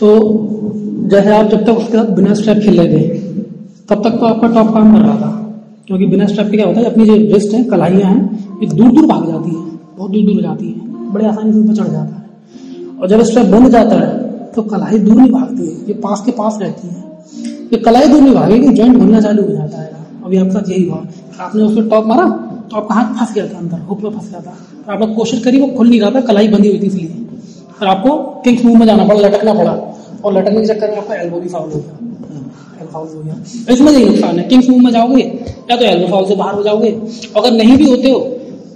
तो जैसे आप जब तक उसके साथ बिना स्ट्रैप खेल रहे थे तब तक तो आपका टॉप काम कर रहा था, क्योंकि बिना स्ट्रैप के क्या होता है, अपनी जो रिस्ट है, कलाइयाँ हैं, ये दूर दूर भाग जाती है, बहुत दूर दूर जाती है, बड़े आसानी से ऊपर चढ़ जाता है। और जब स्ट्रैप बंद जाता है तो कलाई दूर नहीं भागती है, ये पास के पास रहती है। ये कलाई दूर नहीं भागेगी, जॉइंट घूमना चालू हो जाता है। अभी आपके साथ यही हुआ, आपने उसमें टॉप मारा तो आपका हाथ फंस गया था अंदर, हुक में फंस गया था, और आपने कोशिश करी, वो खुल नहीं रहा था, कलाई बंधी हुई थी इसलिए, और आपको किंग्स मूव में जाना पड़ा, लटकना पड़ा, और लटकने के चक्कर में आपका एल्बो भी फाउल हो गया। इसमें यही नुकसान है, किंग्स मूव में जाओगे या तो एल्बो फाउल से बाहर हो जाओगे। अगर नहीं भी होते हो,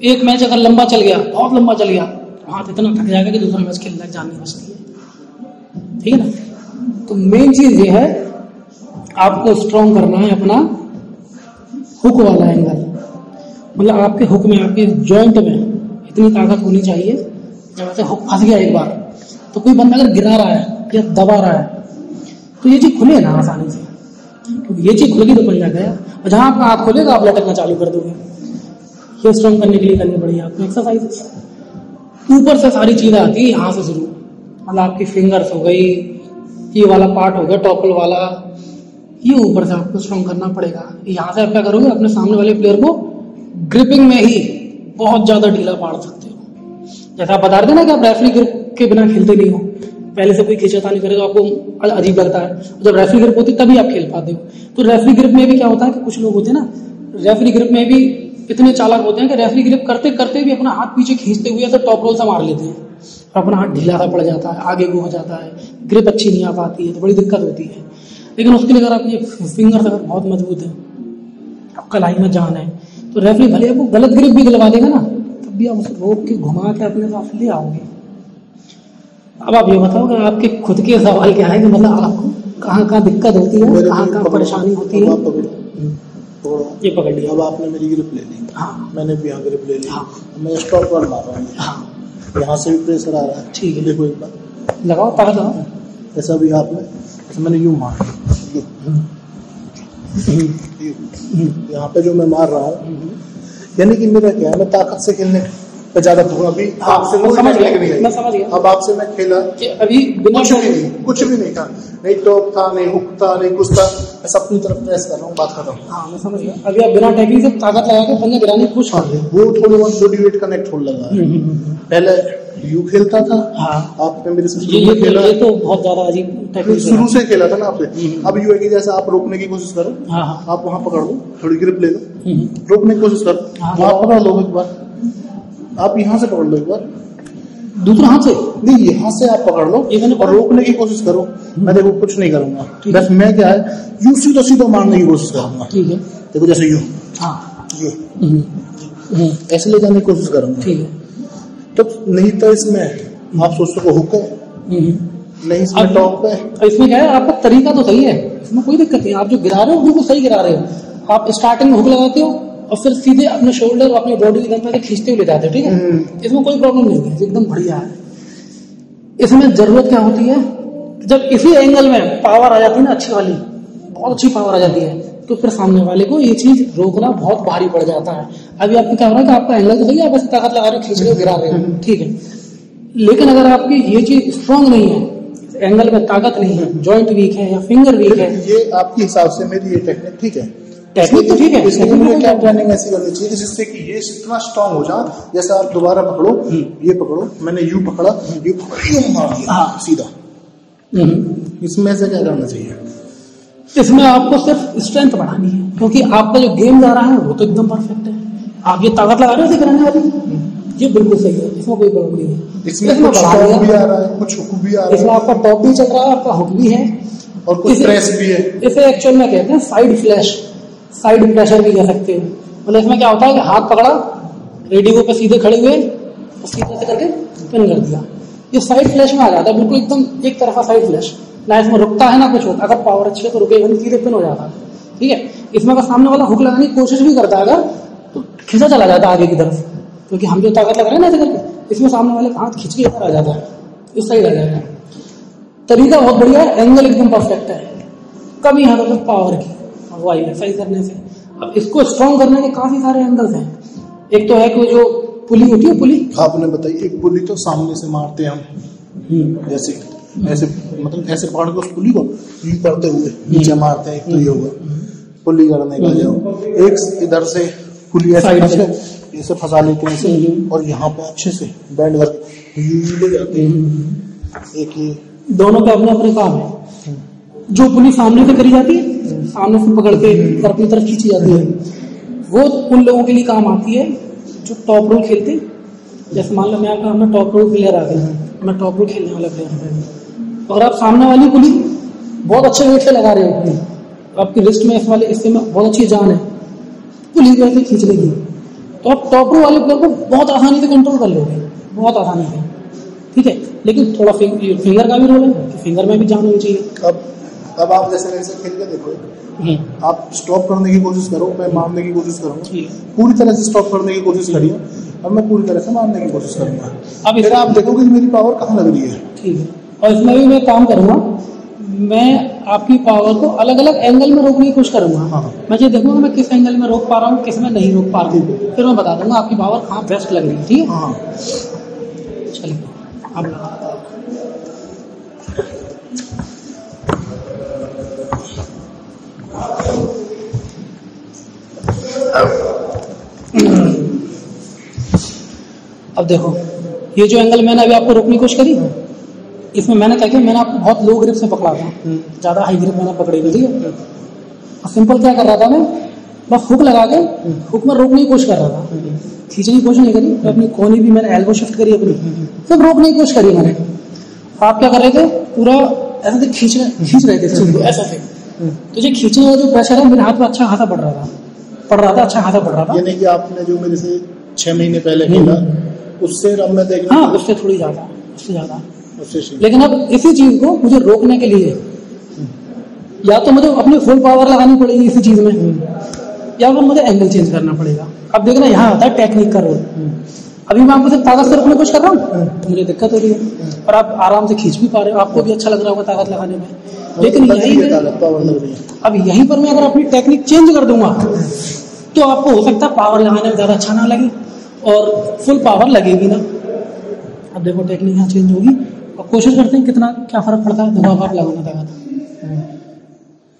एक मैच अगर लंबा चल गया, बहुत लंबा चल गया, हाथ इतना थक जाएगा कि दूसरा मैच खेलने जान नहीं बचती है, ठीक है ना। तो मेन चीज ये है, आपको स्ट्रॉन्ग करना है अपना हुक वाला एंगल, मतलब आपके हुक में, आपके जॉइंट में इतनी ताकत होनी चाहिए, जब ऐसे हुक फंस गया एक बार, तो कोई बंदा अगर गिरा रहा है या दबा रहा है तो ये चीज खुले ना आसानी से, क्योंकि ये चीज खुलेगी तो पंजा गया, और जहां आपका हाथ खोलेगा आप लटकना चालू कर दोगे। ये स्ट्रॉन्ग करने के लिए करनी पड़ेगी आपको एक्सरसाइज। ऊपर से सारी चीजें आती है, यहाँ से शुरू, मतलब आपकी फिंगर्स हो गई, ये वाला पार्ट हो गया टॉपल वाला, ये ऊपर से आपको स्ट्रॉन्ग करना पड़ेगा। यहाँ से आप क्या करोगे, अपने सामने वाले प्लेयर को ग्रिपिंग में ही बहुत ज्यादा ढीला पाड़ सकते हो। जैसा आप बता रहे थे ना कि आप रेफरी ग्रिप के बिना खेलते नहीं हो, पहले से कोई खींचातानी करेगा आपको अजीब लगता है, जब रेफरी ग्रिप होती तभी आप खेल पाते हो। तो रेफरी ग्रिप में भी क्या होता है कि कुछ लोग होते हैं ना, रेफरी ग्रिप में भी इतने चालाक होते हैं कि रेफरी ग्रिप करते करते भी अपना हाथ पीछे खींचते हुए ऐसे टॉप रोल से मार लेते हैं, और अपना हाथ ढीला सा पड़ जाता है, आगे को हो जाता है, ग्रिप अच्छी नहीं आ पाती है, तो बड़ी दिक्कत होती है। लेकिन उसके लिए अगर आपके फिंगर्स अगर बहुत मजबूत है, आपका लाइन में जान है, तो रेफरी भले आपको गलत ग्रिप भी दिलवा देगा ना, तब भी आप उसको रोक के घुमा के अपने साथ ले आओगे। अब आप ये बताओ कि आपके खुद के सवाल क्या है कि मतलब आपको कहाँ कहाँ दिक्कत होती है, कहाँ कहाँ परेशानी होती है। ये पकड़ लिया, अब आपने मेरी ग्रिप ले ली, हाँ, मैंने भी यहाँ ग्रिप ले ली, हाँ, मैं स्टॉप पर मार रहा हूँ, हाँ, यहाँ से भी प्रेशर आ रहा है, ठीक है, देखो एक बार लगाओ, ताकत लगाओ, ऐसा भी आपने, ऐसा मैंने यूं मार, यहाँ पे जो मैं मार रहा हूँ, यानी कि मेरा क्या है, मैं ताकत से खेलने पे ज्यादा अभी आपसे मैं समझ गया। अब आपसे मैं खेला कि अभी कुछ भी नहीं था, नहीं टॉप था, नहीं हुक था, नहीं कुछ था, मैं सब अपनी तरफ प्रेस कर रहा हूँ, बात कर रहा हूँ। हाँ, मैं समझ गया। अभी आप बिना टैगिंग से ताकत लगा के पंजा गिराने की कोशिश कर रहे हो, वो थोड़े बहुत बॉडी वेट कनेक्ट होने लगा है। पहले यू खेलता था, हाँ, आपने मेरे से ये तो बहुत ज्यादा अजीब टेक्निक शुरू से खेला था ना आपने। अब यू है कि जैसे आप रोकने की कोशिश करो, हाँ, आप वहां पकड़ लो, थोड़ी ग्रिप ले लो, रोकने की कोशिश करो, आप पकड़ लो एक बार, आप यहाँ से पकड़ लो एक बार, दूसरा हाथ से नहीं, यहाँ से आप पकड़ लो और रोकने की कोशिश करो। मैं देखो कुछ नहीं करूंगा, बस मैं क्या है, यू सीधा सीधा मारने की कोशिश करूंगा, ठीक है, देखो जैसे यू, हाँ, ये ऐसे ले जाने की कोशिश करूंगा, ठीक है। तो नहीं तो इसमें आप सोच सको हुक है, नहीं इसमें टॉप है, इसमें क्या है, आपका तरीका तो सही है, इसमें कोई दिक्कत नहीं, आप जो गिरा रहे हो बिल्कुल सही गिरा रहे हो। आप स्टार्टिंग में हुक लगाते हो और फिर सीधे अपने शोल्डर और अपनी बॉडी की तरफ खींचते हुए ले जाते हो, ठीक है, इसमें कोई प्रॉब्लम नहीं है, एकदम बढ़िया है। इसमें जरूरत क्या होती है, जब इसी एंगल में पावर आ जाती है ना, अच्छी वाली, बहुत अच्छी पावर आ जाती है, तो फिर सामने वाले को ये चीज रोकना बहुत भारी पड़ जाता है। अभी आपको क्या हो रहा है कि आपका एंगल तो सही है, आप ऐसे ताकत लगा रहे हो, खींच रहे हो, गिरा रहे हो, ठीक है, लेकिन अगर आपकी ये चीज स्ट्रांग नहीं है, एंगल में ताकत नहीं है, जॉइंट वीक है या फिंगर वीक है, ये आपके हिसाब से मेरी ये टेक्निक ठीक है, टेक्निक तो ठीक है, इसमें मुझे क्या ट्रेनिंग ऐसी करनी चाहिए जिससे कि ये इतना स्ट्रांग हो जाए, जैसे आप दोबारा पकड़ो, ये पकड़ो, मैंने यू पकड़ा, यू मार दिया सीधा, इसमें से क्या करना चाहिए? इसमें आपको सिर्फ स्ट्रेंथ बढ़ानी है, क्योंकि आपका जो गेम जा रहा है वो तो एकदम परफेक्ट है, आप ये ताकत लगा रहे हो गिराने वाली, ये बिल्कुल सही है, इसमें कोई प्रॉब्लम नहीं है। इसमें कुछ टॉप भी आ रहा है, कुछ हुक भी आ रहा है, इसमें आपका टॉप भी चल रहा है, आपका हुक भी है, और कुछ प्रेस भी है। इसे एक्चुअल में कहते हैं साइड फ्लैश, साइड प्रेशर भी कह सकते हैं। मतलब इसमें क्या होता है कि हाथ पकड़ा, रेडियो पे सीधे खड़े हुए, सीधे से करके पिन कर दिया, ये साइड फ्लैश में आ जाता है, बिल्कुल एकदम एक तरफा साइड फ्लैश, ना इसमें रुकता है ना कुछ होता, अगर पावर अच्छी है तो रुकेगा नहीं, सीधे पिन हो जाता है, ठीक है। इसमें अगर सामने वाला हुक लगाने की कोशिश भी करता है अगर, तो खिंचा चला जाता है आगे की तरफ, क्योंकि हम जो ताकत लगा रहे हैं ना ऐसे करके, इसमें सामने वाले का हाथ खिंच के इधर आ जाता है, इस साइड आ जाएगा। तरीका बहुत बढ़िया है, एंगल एकदम परफेक्ट है, कभी यहाँ तक पावर की वो आई है सही करने से। अब इसको स्ट्रॉन्ग करने के काफी सारे एंगल्स हैं। एक तो है कि जो पुली होती है, पुली आपने बताई, एक पुली तो सामने से मारते हैं हम, जैसे ऐसे मतलब ऐसे पकड़ के उस पुली को यूं करते हुए नीचे मारते हैं, एक तो ये होगा पुली करने का जो एक इधर से पुली ऐसे फंसा लेते हैं ऐसे, और यहाँ पे अच्छे से बैंड करके यूं ले जाते हैं। एक ये दोनों पे अपने अपने काम है। जो पुली सामने से करी जाती है, सामने से पकड़ के और अपनी तरफ खींची जाती है, वो उन लोगों के लिए काम आती है जो टॉप रोल खेलते हैं। जैसे मान लो मैं आपका हमें टॉप रोल प्लेयर आ गया, मैं टॉप रोल खेलने वाला प्लेयर हूँ, और आप सामने वाली पुली बहुत अच्छे वेट से लगा रहे हो, आपकी रिस्ट में इस वाले इससे में बहुत अच्छी जान है पुली को ऐसे खींचने की, तो आप टॉप रोल वाले प्लेयर को बहुत आसानी से कंट्रोल कर लोगे, बहुत आसानी से, ठीक है। लेकिन थोड़ा फिंगर का भी रोल है कि फिंगर में भी जान होनी चाहिए। अब आप जैसे मेरे से खेल के देखो, आप स्टॉप करने की कोशिश करो, मैं मारने की कोशिश करूंगा, पूरी तरह से स्टॉप करने की कोशिश करिए, और मैं पूरी तरह से मारने की कोशिश करूंगा। अब फिर आप देखोगे कि मेरी पावर कहाँ लग रही है, ठीक है। और इसमें भी मैं काम करूंगा, मैं आपकी पावर को अलग अलग एंगल में रोकने की कोशिश करूंगा। हाँ। मैं ये देखूंगा मैं किस एंगल में रोक पा रहा हूँ, किस में नहीं रोक पा रहा हूँ, फिर मैं बता दूंगा आपकी पावर कहाँ बेस्ट लग रही है, ठीक है। हाँ चलिए अब लगा, अब देखो ये जो एंगल मैंने अभी आपको रोकने की कोशिश करी, इसमें मैंने क्या किया, मैंने आपको बहुत लो ग्रिप से पकड़ा था, ज्यादा हाई ग्रिप मैंने पकड़ी थी, ठीक है। और सिंपल क्या कर रहा था, मैं बस हुक लगा के हुक में रोकने की कोशिश कर रहा था, खींचने की कोशिश नहीं करी। तो अपनी कोनी भी मैंने एल्बो शिफ्ट करी अपनी, सब रोकने की कोशिश करी मैंने। आप क्या कर रहे थे, पूरा ऐसे खींच रहे थे चीज को ऐसा थे, तो ये खींचने का जो प्रेशर है मेरे हाथ में अच्छा खासा पड़ रहा था, अच्छा खासा पड़ रहा था। यानी कि आपने जो मेरे से 6 महीने पहले खेला उससे अब मैं देख, हाँ उससे थोड़ी ज्यादा, उससे ज्यादा। लेकिन अब इसी चीज को मुझे रोकने के लिए या तो मुझे अपनी फुल पावर लगानी पड़ेगी इसी चीज में, या फिर मुझे एंगल चेंज करना पड़ेगा। अब देखना यहाँ आता है टेक्निक का रोल। अभी मैं आपको सिर्फ ताकत से रोकने की कोशिश कर रहा हूँ, मुझे दिक्कत हो रही है, और आप आराम से खींच भी पा रहे हो, आपको भी अच्छा लग रहा होगा ताकत लगाने में। लेकिन अब यहीं पर मैं अगर अपनी टेक्निक चेंज कर दूंगा तो आपको हो सकता है पावर लगाने में ज्यादा अच्छा ना लगे और फुल पावर लगेगी ना। अब देखो टेक्निक यहाँ चेंज होगी, और कोशिश करते हैं कितना क्या फर्क पड़ता है। देखो आप लगाना ताकत,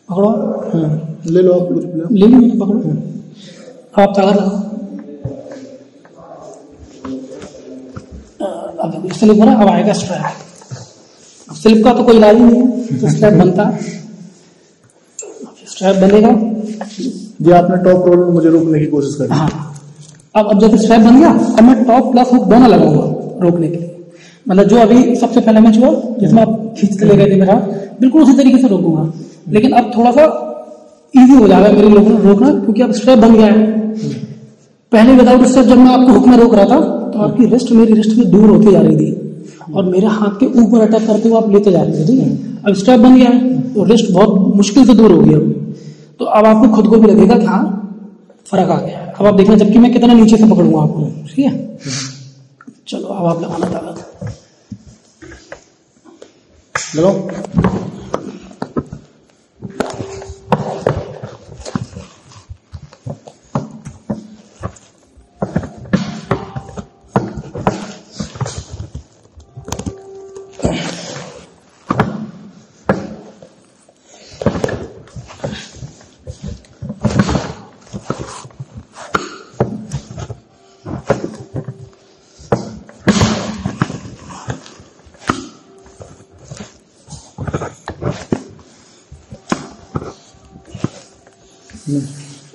पकड़ो, ले लो आप, ले लो, मैंने पकड़ो, आप ताकत लगाओ। अब स्लिप हो रहा है, अब आएगा स्ट्रैप। अब स्लिप का तो कोई इलाज ही नहीं है, तो स्ट्रैप बनता है, स्ट्रैप बनेगा। जी आपने टॉप रोल में मुझे रोकने की कोशिश करी। हाँ, अब जब स्ट्रैप बन गया, अब मैं टॉप प्लस हुक दोनों लगाऊंगा रोकने के लिए। मतलब जो अभी सबसे पहले मैच हुआ जिसमें आप खींच के ले गए थे मेरा, बिल्कुल उसी तरीके से रोकूंगा, लेकिन अब थोड़ा सा इजी हो जाएगा मेरे लिए रोकना, क्योंकि अब स्ट्रैप बन गया है। पहले विदाउट स्ट्रैप जब मैं आपको हुक में रोक रहा था तो आपकी रिस्ट मेरी रिस्ट में दूर होती जा रही थी और मेरे हाथ के ऊपर अटैक करते हुए आप लेते जा रहे थे, ठीक है। अब स्ट्रैप बन गया है तो रिस्ट बहुत मुश्किल से दूर हो गई अब, तो अब आपको खुद को भी लगेगा कि हाँ फर्क आ गया। अब आप देखना जबकि मैं कितना नीचे से पकड़ूंगा आपको, ठीक है। चलो अब आप लगाना ताकत, लगाओ।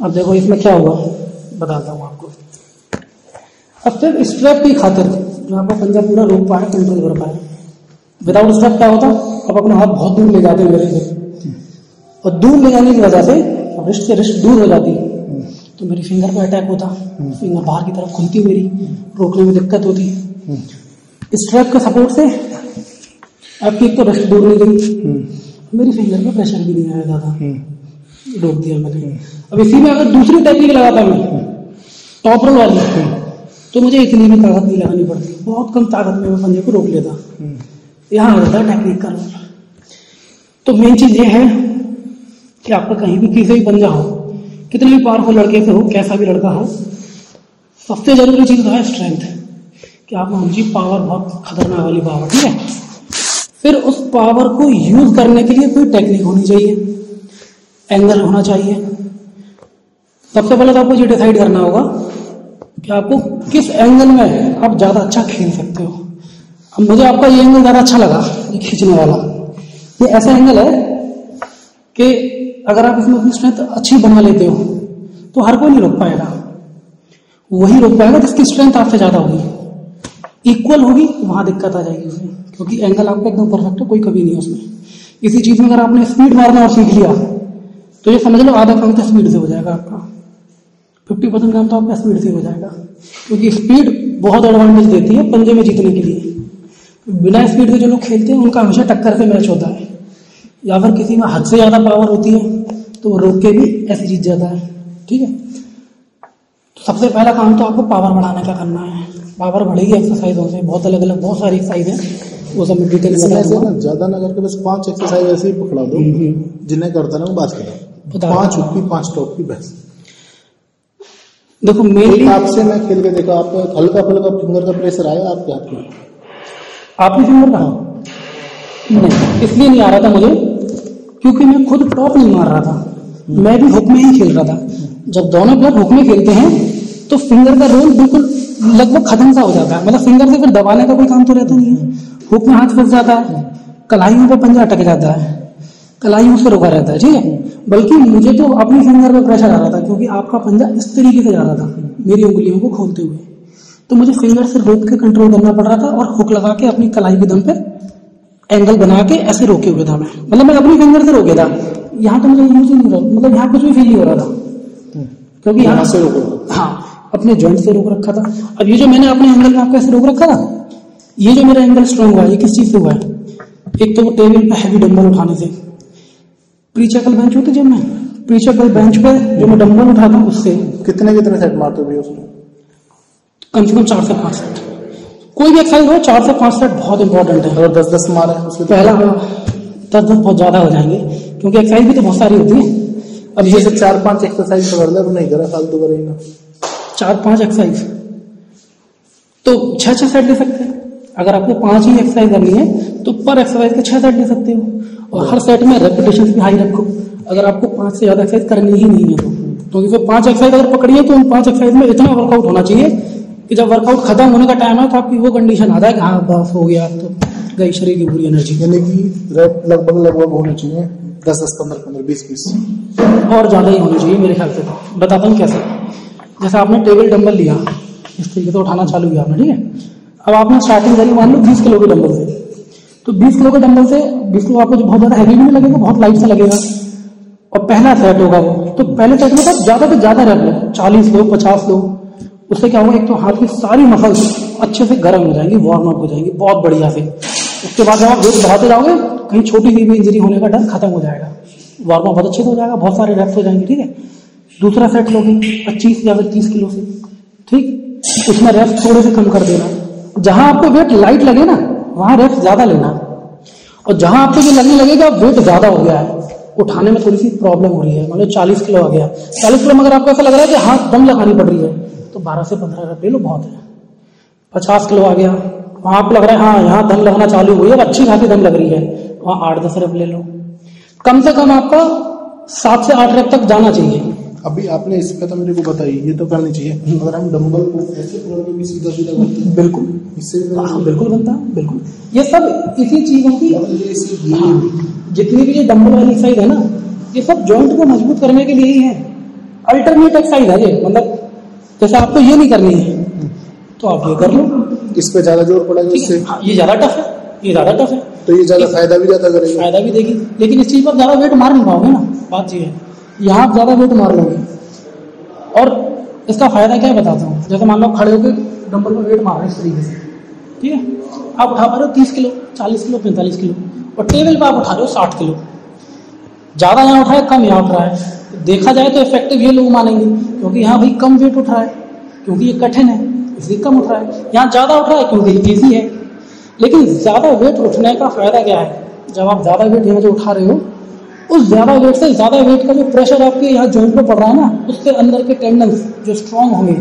अब देखो इसमें क्या हुआ बताता हूँ आपको। अब सिर्फ स्ट्रैप की खातिर जो आपका पंजा पूरा रोक पाए, कंट्रोल कर पाए। विदाउट स्ट्रैप क्या होता, अब अपना हाथ बहुत दूर ले जाते मेरे से, और दूर ले जाने की वजह से रिस्ट से रिस्ट दूर हो जाती, तो मेरी फिंगर पे अटैक होता, फिंगर बाहर की तरफ खुलती, मेरी रोकने में दिक्कत होती। स्ट्रैप के सपोर्ट से आपकी एक तो रिस्ट दूर नहीं गई, मेरी फिंगर पे प्रेशर भी नहीं आया ज्यादा, रोक दिया मैंने। अब इसी में अगर दूसरी टेक्निक लगाता मैं टॉप रोल वाली, तो मुझे इतनी भी ताकत नहीं लगानी पड़ती, बहुत कम ताकत में मैं पंजे को रोक लेता। यहाँ आ जाता है टेक्निक का रोल। तो मेन चीज ये है कि आपका कहीं भी किसी भी पंजा हो, कितने भी पावरफुल लड़के से हो, कैसा भी लड़का हो, सबसे जरूरी चीज है स्ट्रेंथ, कि आपको जी पावर बहुत खतरनाक वाली पावर, ठीक है। फिर उस पावर को यूज करने के लिए कोई टेक्निक होनी चाहिए, एंगल होना चाहिए। सबसे पहले तो आपको ये डिसाइड करना होगा कि आपको किस एंगल में आप ज़्यादा अच्छा खेल सकते हो। अब मुझे आपका ये एंगल ज़्यादा अच्छा लगा, ये खींचने वाला, ये ऐसा एंगल है कि अगर आप इसमें अपनी स्ट्रेंथ अच्छी बना लेते हो तो हर कोई नहीं रोक पाएगा। वही रोक पाएगा जिसकी स्ट्रेंथ आपसे ज़्यादा होगी, इक्वल होगी, वहां दिक्कत आ जाएगी उसमें, क्योंकि एंगल आपका एकदम परफेक्ट है, कोई कभी नहीं है उसमें। इसी चीज में अगर आपने स्पीड मारना और सीख लिया तो ये समझ लो आधा काम तो स्पीड से हो जाएगा आपका, 50% काम तो आपका स्पीड से हो जाएगा, क्योंकि स्पीड बहुत एडवांटेज देती है पंजे में जीतने के लिए। बिना स्पीड के जो लोग खेलते हैं उनका हमेशा टक्कर से मैच होता है, या फिर किसी में हद से ज्यादा पावर होती है तो वो रोक के भी ऐसे जीत जाता है। ठीक है, तो सबसे पहला काम तो आपको पावर बढ़ाने का करना है। पावर बढ़ेगी एक्सरसाइजों से, बहुत अलग अलग बहुत सारी एक्सरसाइज है, वो सब मैं डिटेल में ज्यादा ना करके बस 5 एक्सरसाइज ऐसे ही पकड़ा दो जिन्हें करता ना बात करो, 5 हुक की 5 टॉप की बस। देखो मेनली आपसे मैं खेल के देखा, आप हल्का फुल्का फिंगर का प्रेशर आया आपके हाथ में? आपने फिंगर कहा नहीं, इसलिए नहीं आ रहा था मुझे क्योंकि मैं खुद टॉप नहीं मार रहा था, मैं भी हुक में ही खेल रहा था। जब दोनों प्लेयर हुक में खेलते हैं तो फिंगर का रोल बिल्कुल लगभग खत्म सा हो जाता है, मतलब फिंगर से फिर दबाने का कोई काम तो रहता नहीं है। हुक में हाथ फंस जाता है, कलाइयों पे पंजा अटक जाता है, कलाइयों से रोका रहता है। ठीक है, बल्कि मुझे तो अपनी फिंगर पे प्रेशर आ रहा था, क्योंकि आपका पंजा इस तरीके से जा रहा था मेरी उंगलियों को खोलते हुए, तो मुझे फिंगर से रोक के कंट्रोल करना पड़ रहा था और हुक लगा के अपनी कलाई के दम पे एंगल बना के ऐसे रोके हुए था मैं, मतलब मैं अपनी फिंगर से रोके था। यहाँ तो मुझे यूज ही नहीं हो रहा, मतलब यहाँ कुछ भी फील नहीं हो रहा था, क्योंकि यहाँ से हाँ अपने जॉइंट से रोक रखा था। अब ये जो मैंने अपने एंगल में आपको ऐसे रोक रखा था, ये जो मेरा एंगल स्ट्रॉन्ग हुआ है ये किस चीज से हुआ है? एक तो वो टेबल पे हैवी डंबल उठाने से, प्रीचेकल बेंच होती जब मैं प्रीचेकल बेंच पे जो मैं डंबल उठाता हूँ उससे। कितने सेट मारते हो उसमें? कम से कम 4 से 5 सेट, कोई भी एक्सरसाइज हो 4 से 5 सेट बहुत इंपॉर्टेंट है। और 10-10 मारे उसके पहला 10-10 बहुत ज्यादा हो जाएंगे, क्योंकि एक्सरसाइज भी तो बहुत सारी होती है। अब ये 4-5 एक्सरसाइज कर ले, नहीं करा फालतू करेगा। 4-5 एक्सरसाइज तो 6-6 सेट ले सकते हैं। अगर आपको 5 ही एक्सरसाइज करनी है तो पर एक्सरसाइज के 6 सेट ले सकते हो, और हर सेट में रेपिटेशन भी हाई रखो। अगर आपको 5 से ज्यादा एक्सरसाइज करनी ही नहीं है तो फिर 5 एक्सरसाइज अगर पकड़ी है तो उन 5 एक्सरसाइज में इतना वर्कआउट होना चाहिए कि जब वर्कआउट खत्म होने का टाइम है तो आपकी वो कंडीशन आ जाए कि हाँ बस हो गया, तो गई शरीर की पूरी एनर्जी। यानी कि रेप लगभग होने चाहिए 10-10, 15-15, 20-20 और ज्यादा ही होनी चाहिए मेरे ख्याल से। तो बताता हूँ कैसे। जैसे आपने टेबल डंबल लिया, इस तरीके से उठाना चालू किया आपने, ठीक है। अब आपने स्टार्टिंग करी मान लो 20 किलो के डंबल से, तो 20 किलो के डंबल से 20 किलो आपको जो बहुत ज्यादा हैवी भी नहीं लगेगा, बहुत लाइट सा लगेगा, और पहला सेट होगा वो। तो पहले सेट में तो ज्यादा से ज्यादा रख लो, 40 लो, 50 लो। उससे क्या होगा, एक तो हाथ की सारी मसल्स अच्छे से गर्म हो जाएंगी, वार्म अप हो जाएंगी बहुत बढ़िया से। उसके बाद जब आप वेट बढ़ाते जाओगे कहीं छोटी सी भी इंजरी होने का डर खत्म हो जाएगा, वार्म अप बहुत अच्छे से हो जाएगा, बहुत सारे रेप्स हो जाएंगे। ठीक है, दूसरा सेट लोगे 25 या फिर 30 किलो से, ठीक, उसमें रेप्स थोड़े से कम कर देना। जहां आपको वेट लाइट लगे ना वहां रेप्स ज्यादा लेना, और जहां आपको ये लगने लगेगा वेट ज्यादा हो गया है, उठाने में थोड़ी सी प्रॉब्लम हो रही है, मान लो 40 किलो आ गया, 40 किलो में अगर आपको ऐसा लग रहा है कि हाथ दम लगानी पड़ रही है तो 12 से 15 रेप ले लो, बहुत है। 50 किलो आ गया, वहां आपको लग रहा है हाँ यहाँ दम लगना चालू हुई है, अच्छी खासी दम लग रही है, वहां 8-10 रेप ले लो। कम से कम आपका 7 से 8 रेप तक जाना चाहिए। अभी आपने इसका तो मेरे को बताई, ये तो करनी चाहिए। अगर हम डंबल को ऐसे पकड़ के भी सीधा सीधा करते हैं, बिल्कुल इससे बिल्कुल बनता है, बिल्कुल। ये सब इसी चीजों की, जितनी भी ये डंबल वाली एक्सरसाइज है ना, ये सब जॉइंट को मजबूत करने के लिए ही है। अल्टरनेट एक्सरसाइज है ये, मतलब जैसे आपको ये नहीं करनी है तो आप ये कर लो, इस पे ज्यादा जोर पड़ेगा इससे। हाँ, ये ज्यादा टफ है, ये ज्यादा टफ है, तो ये ज्यादा फायदा भी ज्यादा करेगा, फायदा भी देगी, लेकिन इस चीज पर ज्यादा वेट मार नहीं पाओगे ना, बात ये है। यहाँ आप ज्यादा वेट मार लोगे, और इसका फायदा क्या है बताता हूँ। जैसे मान लो खड़े होकर डंबल में वेट मार रहे हैं इस तरीके से, ठीक है, आप उठा पा रहे हो 30 किलो, 40 किलो, 45 किलो, और टेबल पे आप उठा रहे हो 60 किलो। ज्यादा यहाँ उठा है, कम यहाँ उठ रहा है, देखा जाए तो इफेक्टिव ये लोग मानेंगे, क्योंकि यहाँ भाई कम वेट उठ रहा है, क्योंकि ये कठिन है इसलिए कम उठ रहा है। यहाँ ज्यादा उठ रहा है क्योंकि इजी है। लेकिन ज्यादा वेट उठने का फायदा क्या है, जब आप ज्यादा वेट यहाँ जो उठा रहे हो, उस ज्यादा वेट से ज्यादा वेट का जो प्रेशर आपके यहाँ जॉइंट पे पड़ रहा है ना, उससे अंदर के टेंडन्स जो स्ट्रांग होंगे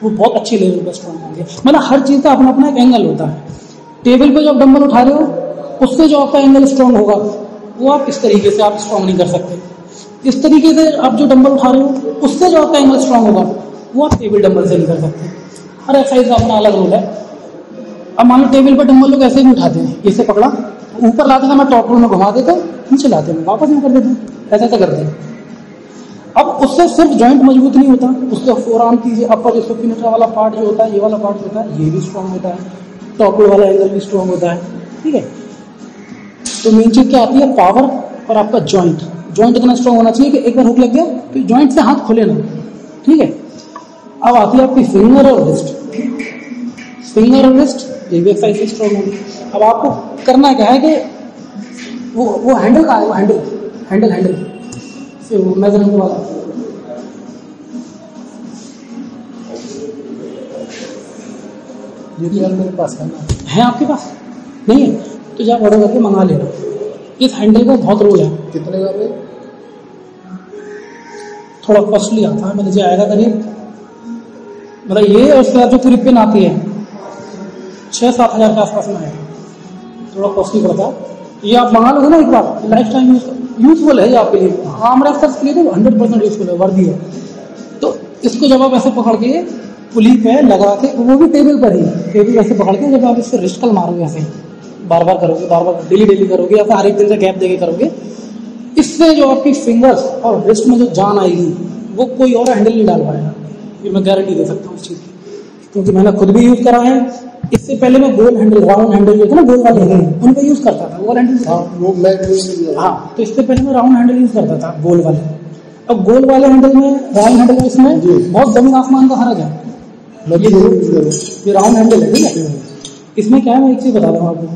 वो बहुत अच्छी लेवल पर स्ट्रांग होंगे। मतलब हर चीज का अपना अपना एक एंगल होता है। टेबल पे जब डंबल उठा रहे हो उससे जो आपका एंगल स्ट्रांग होगा वो आप इस तरीके से आप स्ट्रांग नहीं कर सकते। इस तरीके से आप जो डंबल उठा रहे हो उससे जो आपका एंगल स्ट्रांग होगा वो आप टेबल डंबल से नहीं कर सकते। हर एक्सरसाइज का अपना अलग रूल है। अब मान लो टेबल पर डंबल लोग ऐसे ही उठाते हैं, इसे पकड़ा ऊपर लाते थे, मैं टॉप रोल में घुमा देता, नीचे लाते हैं वापस नहीं कर देते, ऐसा ऐसा करते हैं। अब उससे सिर्फ जॉइंट मजबूत नहीं होता, उससे फोरआर्म की जो अपर सुपिनेटर वाला पार्ट जो होता है, ये वाला पार्ट जो होता है ये भी स्ट्रांग होता है, टॉप रोल वाला एंगल भी स्ट्रांग होता है। ठीक है, तो मेन चीज क्या आती है, पावर और आपका जॉइंट। जॉइंट इतना स्ट्रांग होना चाहिए कि एक बार हुक लग गया तो जॉइंट से हाथ खुले ना। ठीक है, अब आती है आपकी फिंगर और रिस्ट। फिंगर और रिस्ट ये भी एक्सरसाइज स्ट्रांग होगी। अब आपको करना क्या है कि वो हैंडल का है, वो हैंडल से वो मेजरमेंट वाला ये भी मेरे पास है, आपके पास नहीं है तो जब ऑर्डर करके मंगा लेना। इस हैंडल का बहुत रोल है। कितने का भाई? थोड़ा कॉस्टली आता है, मुझे आएगा करीब, मतलब ये और उसके बाद जो पूरी पिन आती है 6-7 हज़ार के आसपास में आएगा, थोड़ा कॉस्टली पड़ता है। ये आप मंगा लोगे ना एक बार, लाइफ टाइम यूजफुल है ये आपके लिए, आर्म रेस्टर्स के लिए तो 100% यूजफुल है, वर्दी है। तो इसको जब आप ऐसे पकड़ के पुली पे लगा के, वो भी टेबल पर ही, टेबल ऐसे पकड़ के जब आप इससे रिस्ट कल मारोगे, ऐसे बार बार करोगे, बार बार डेली करोगे या फिर हर एक दिन से गैप देके करोगे, इससे जो आपकी फिंगर्स और रिस्ट में जो जान आएगी वो कोई और हैंडल नहीं डाल पाएगा। ये मैं गारंटी दे सकता हूँ उस चीज़ की, क्योंकि मैंने खुद भी यूज करा है। इससे पहले मैं गोल हैंडल, राउंड हैंडल जो था ना, गोल वाले उनका यूज करता था, गोल हैंडल। हाँ, तो इससे पहले मैं राउंड हैंडल यूज करता था, गोल वाले। अब गोल वाले हैंडल में, राउंड हैंडल में इसमें बहुत जमीन आसमान का फर्क है। ये राउंड हैंडल है, ठीक है। इसमें क्या है, मैं एक चीज बता दूँ आपको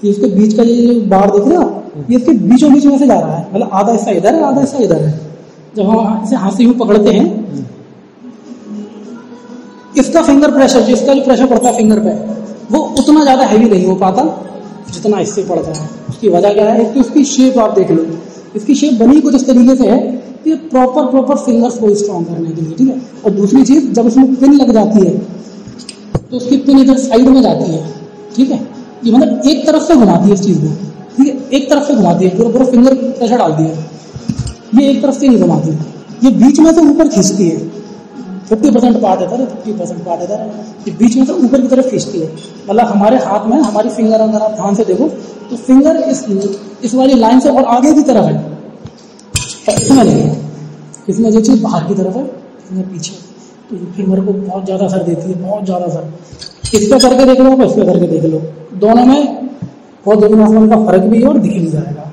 कि इसके बीच का ये बार देख रहे हो, ये इसके बीचों बीच में से जा रहा है, मतलब आधा हिस्सा इधर है, आधा हिस्सा इधर है। जब हम इसे हाथ से यूं पकड़ते हैं, इसका फिंगर प्रेशर, जिसका जो प्रेशर पड़ता है फिंगर पे, वो उतना ज्यादा हैवी नहीं हो पाता जितना इससे पड़ता है। उसकी वजह क्या है, कि उसकी शेप आप देख लो, इसकी शेप बनी कुछ इस तरीके से है कि प्रॉपर फिंगर्स को स्ट्रॉन्ग करने के लिए। ठीक है, और दूसरी चीज, जब इसमें पिन लग जाती है तो उसकी पिन इधर साइड में जाती है। ठीक है, ये मतलब एक तरफ से घुमाती है इस चीज को। ठीक है, एक तरफ से घुमाती है, पूरा फिंगर प्रेशर डालती है। ये एक तरफ से नहीं घुमाती, ये बीच में से ऊपर खींचती है। 50% पार्ट इधर है, 50% पार्ट इधर है, ये बीच में से ऊपर की तरफ खींचती है। मतलब हमारे हाथ में, हमारी फिंगर अगर आप ध्यान से देखो तो फिंगर इस वाली लाइन से और आगे की तरफ है, इसमें नहीं है, इसमें जो चीज बाहर की तरफ है, फिंगर पीछे, तो ये फिंगर को बहुत ज्यादा असर देती है, बहुत ज्यादा असर। इस पे करके देख लो, इस पे करके देख लो, दोनों में बहुत जमीन आसमान का फर्क भी है और दिख भी जाएगा।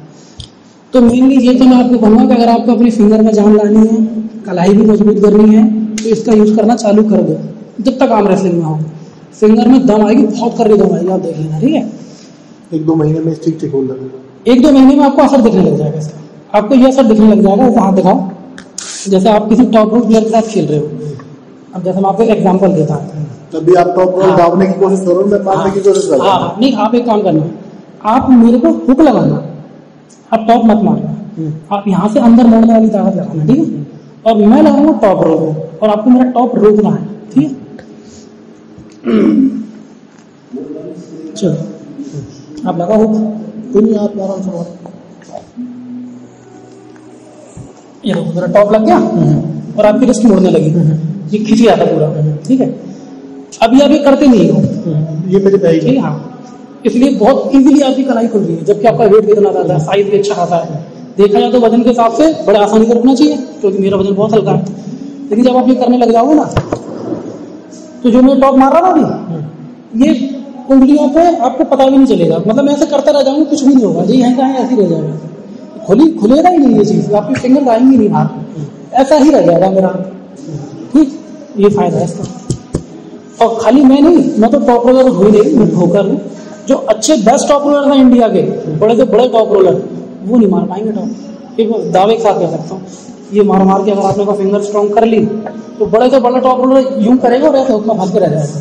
तो मेनली ये तो मैं आपको कहूँगा कि अगर आपको अपनी फिंगर में जान लानी है, कलाई भी मजबूत करनी है, तो इसका यूज करना चालू कर दो जब तक आर्म रेसलिंग में हो। फिंगर में दम आएगी, बहुत कर रही दम आएगी, आप देख लेना। ठीक है, 1-2 महीने में ठीक हो लगेगा, 1-2 महीने में आपको असर दिखने लग जाएगा इसका। आपको ये असर दिखने लग जाएगा। जैसे हाथ दिखाओ, जैसे आप किसी टॉप रोल प्लेयर के साथ खेल रहे हो। अब जैसे मैं आपको एक एग्जाम्पल देता हूँ, तभी आप टॉप रोल दाबने की कोशिश करो, मैं मारने की कोशिश कर रहा हूं। नहीं, आप एक काम करना, आप मेरे को हुक लगाना, आप टॉप मत मारना, आप यहाँ से अंदर मोड़ने वाली ताकत लगाना। ठीक है, और मैं लगाऊंगा टॉप रोल को, और आपको मेरा टॉप रोकना है। ठीक है, चलो आप लगाओ हुक, नहीं आप आराम से, ये देखो मेरा टॉप लग गया और आपकी रिस्ट मोड़ने लगी, ये खींच गया था पूरा। ठीक है, अभी आप ये करते नहीं हो, ये मेरे भाई। ठीक है, हाँ, इसलिए बहुत इजीली आपकी कलाई खुल रही है, जबकि आपका वेट कितना ज्यादा है, साइज भी अच्छा खाता है। देखा जाए तो वजन के हिसाब से बड़े आसानी से रखना चाहिए, क्योंकि मेरा वजन बहुत हल्का है। लेकिन जब आप ये करने लग जाओगे ना, तो जो मैं टॉप मार रहा था अभी, ये उंगलियों पे आपको पता भी नहीं चलेगा। मतलब मैं ऐसे करता रह जाऊंगा, कुछ भी नहीं होगा, ये यहाँ का है ऐसे ही रह जाएगा, खुलेगा ही नहीं ये चीज, आपकी फिंगर आएंगी नहीं बाहर, ऐसा ही रह जाएगा मेरा। ठीक, ये फायदा है इसका। और खाली मैं नहीं, मैं तो टॉप रोलर हुई नहीं, मैं ठोकर हूँ। जो अच्छे बेस्ट टॉप रोलर था इंडिया के, बड़े से बड़े टॉप रोलर, वो नहीं मार पाएंगे टॉप। एक दावे के साथ कह सकता हूँ, ये मार के अगर आपने फिंगर स्ट्रॉन्ग कर ली, तो बड़े से बड़ा टॉप रोलर यूं करेगा और ऐसे उतना भाग के रह जाएगा,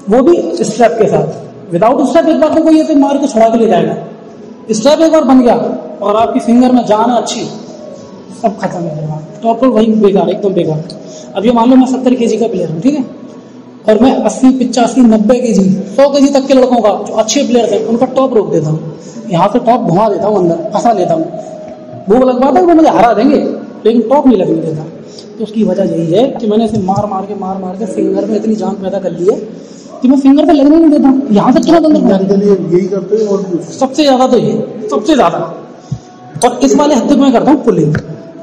वो भी स्ट्रैप के साथ। विदाउट स्ट्रैप एक बार तो कोई ऐसे मार के छुड़ा के ले जाएगा। स्ट्रैप एक बार बन गया और आपकी फिंगर में जान अच्छी, सब खत्म है जाएगा। टॉप रोल वही बेकार, एकदम बेकार। अब ये मान लो मैं 70 kg का प्लेयर हूँ, ठीक है, और मैं 80, 85, 90 kg, 100 kg तक के लड़कों का जो अच्छे प्लेयर थे उनका टॉप रोक देता हूँ। यहाँ से टॉप घुमा देता हूँ, अंदर फंसा लेता हूँ। वो लगवाता है वो मुझे हरा देंगे, लेकिन टॉप नहीं लगने देता। तो उसकी वजह यही है कि मैंने इसे मार मार के फिंगर में इतनी जान पैदा कर ली है कि मैं फिंगर पे लगने नहीं देता। यहाँ से तुरंत अंदर यही करते हैं। और सबसे ज्यादा तो ये, सबसे ज्यादा। और इस वाले हद तक मैं करता हूँ पुलिंग,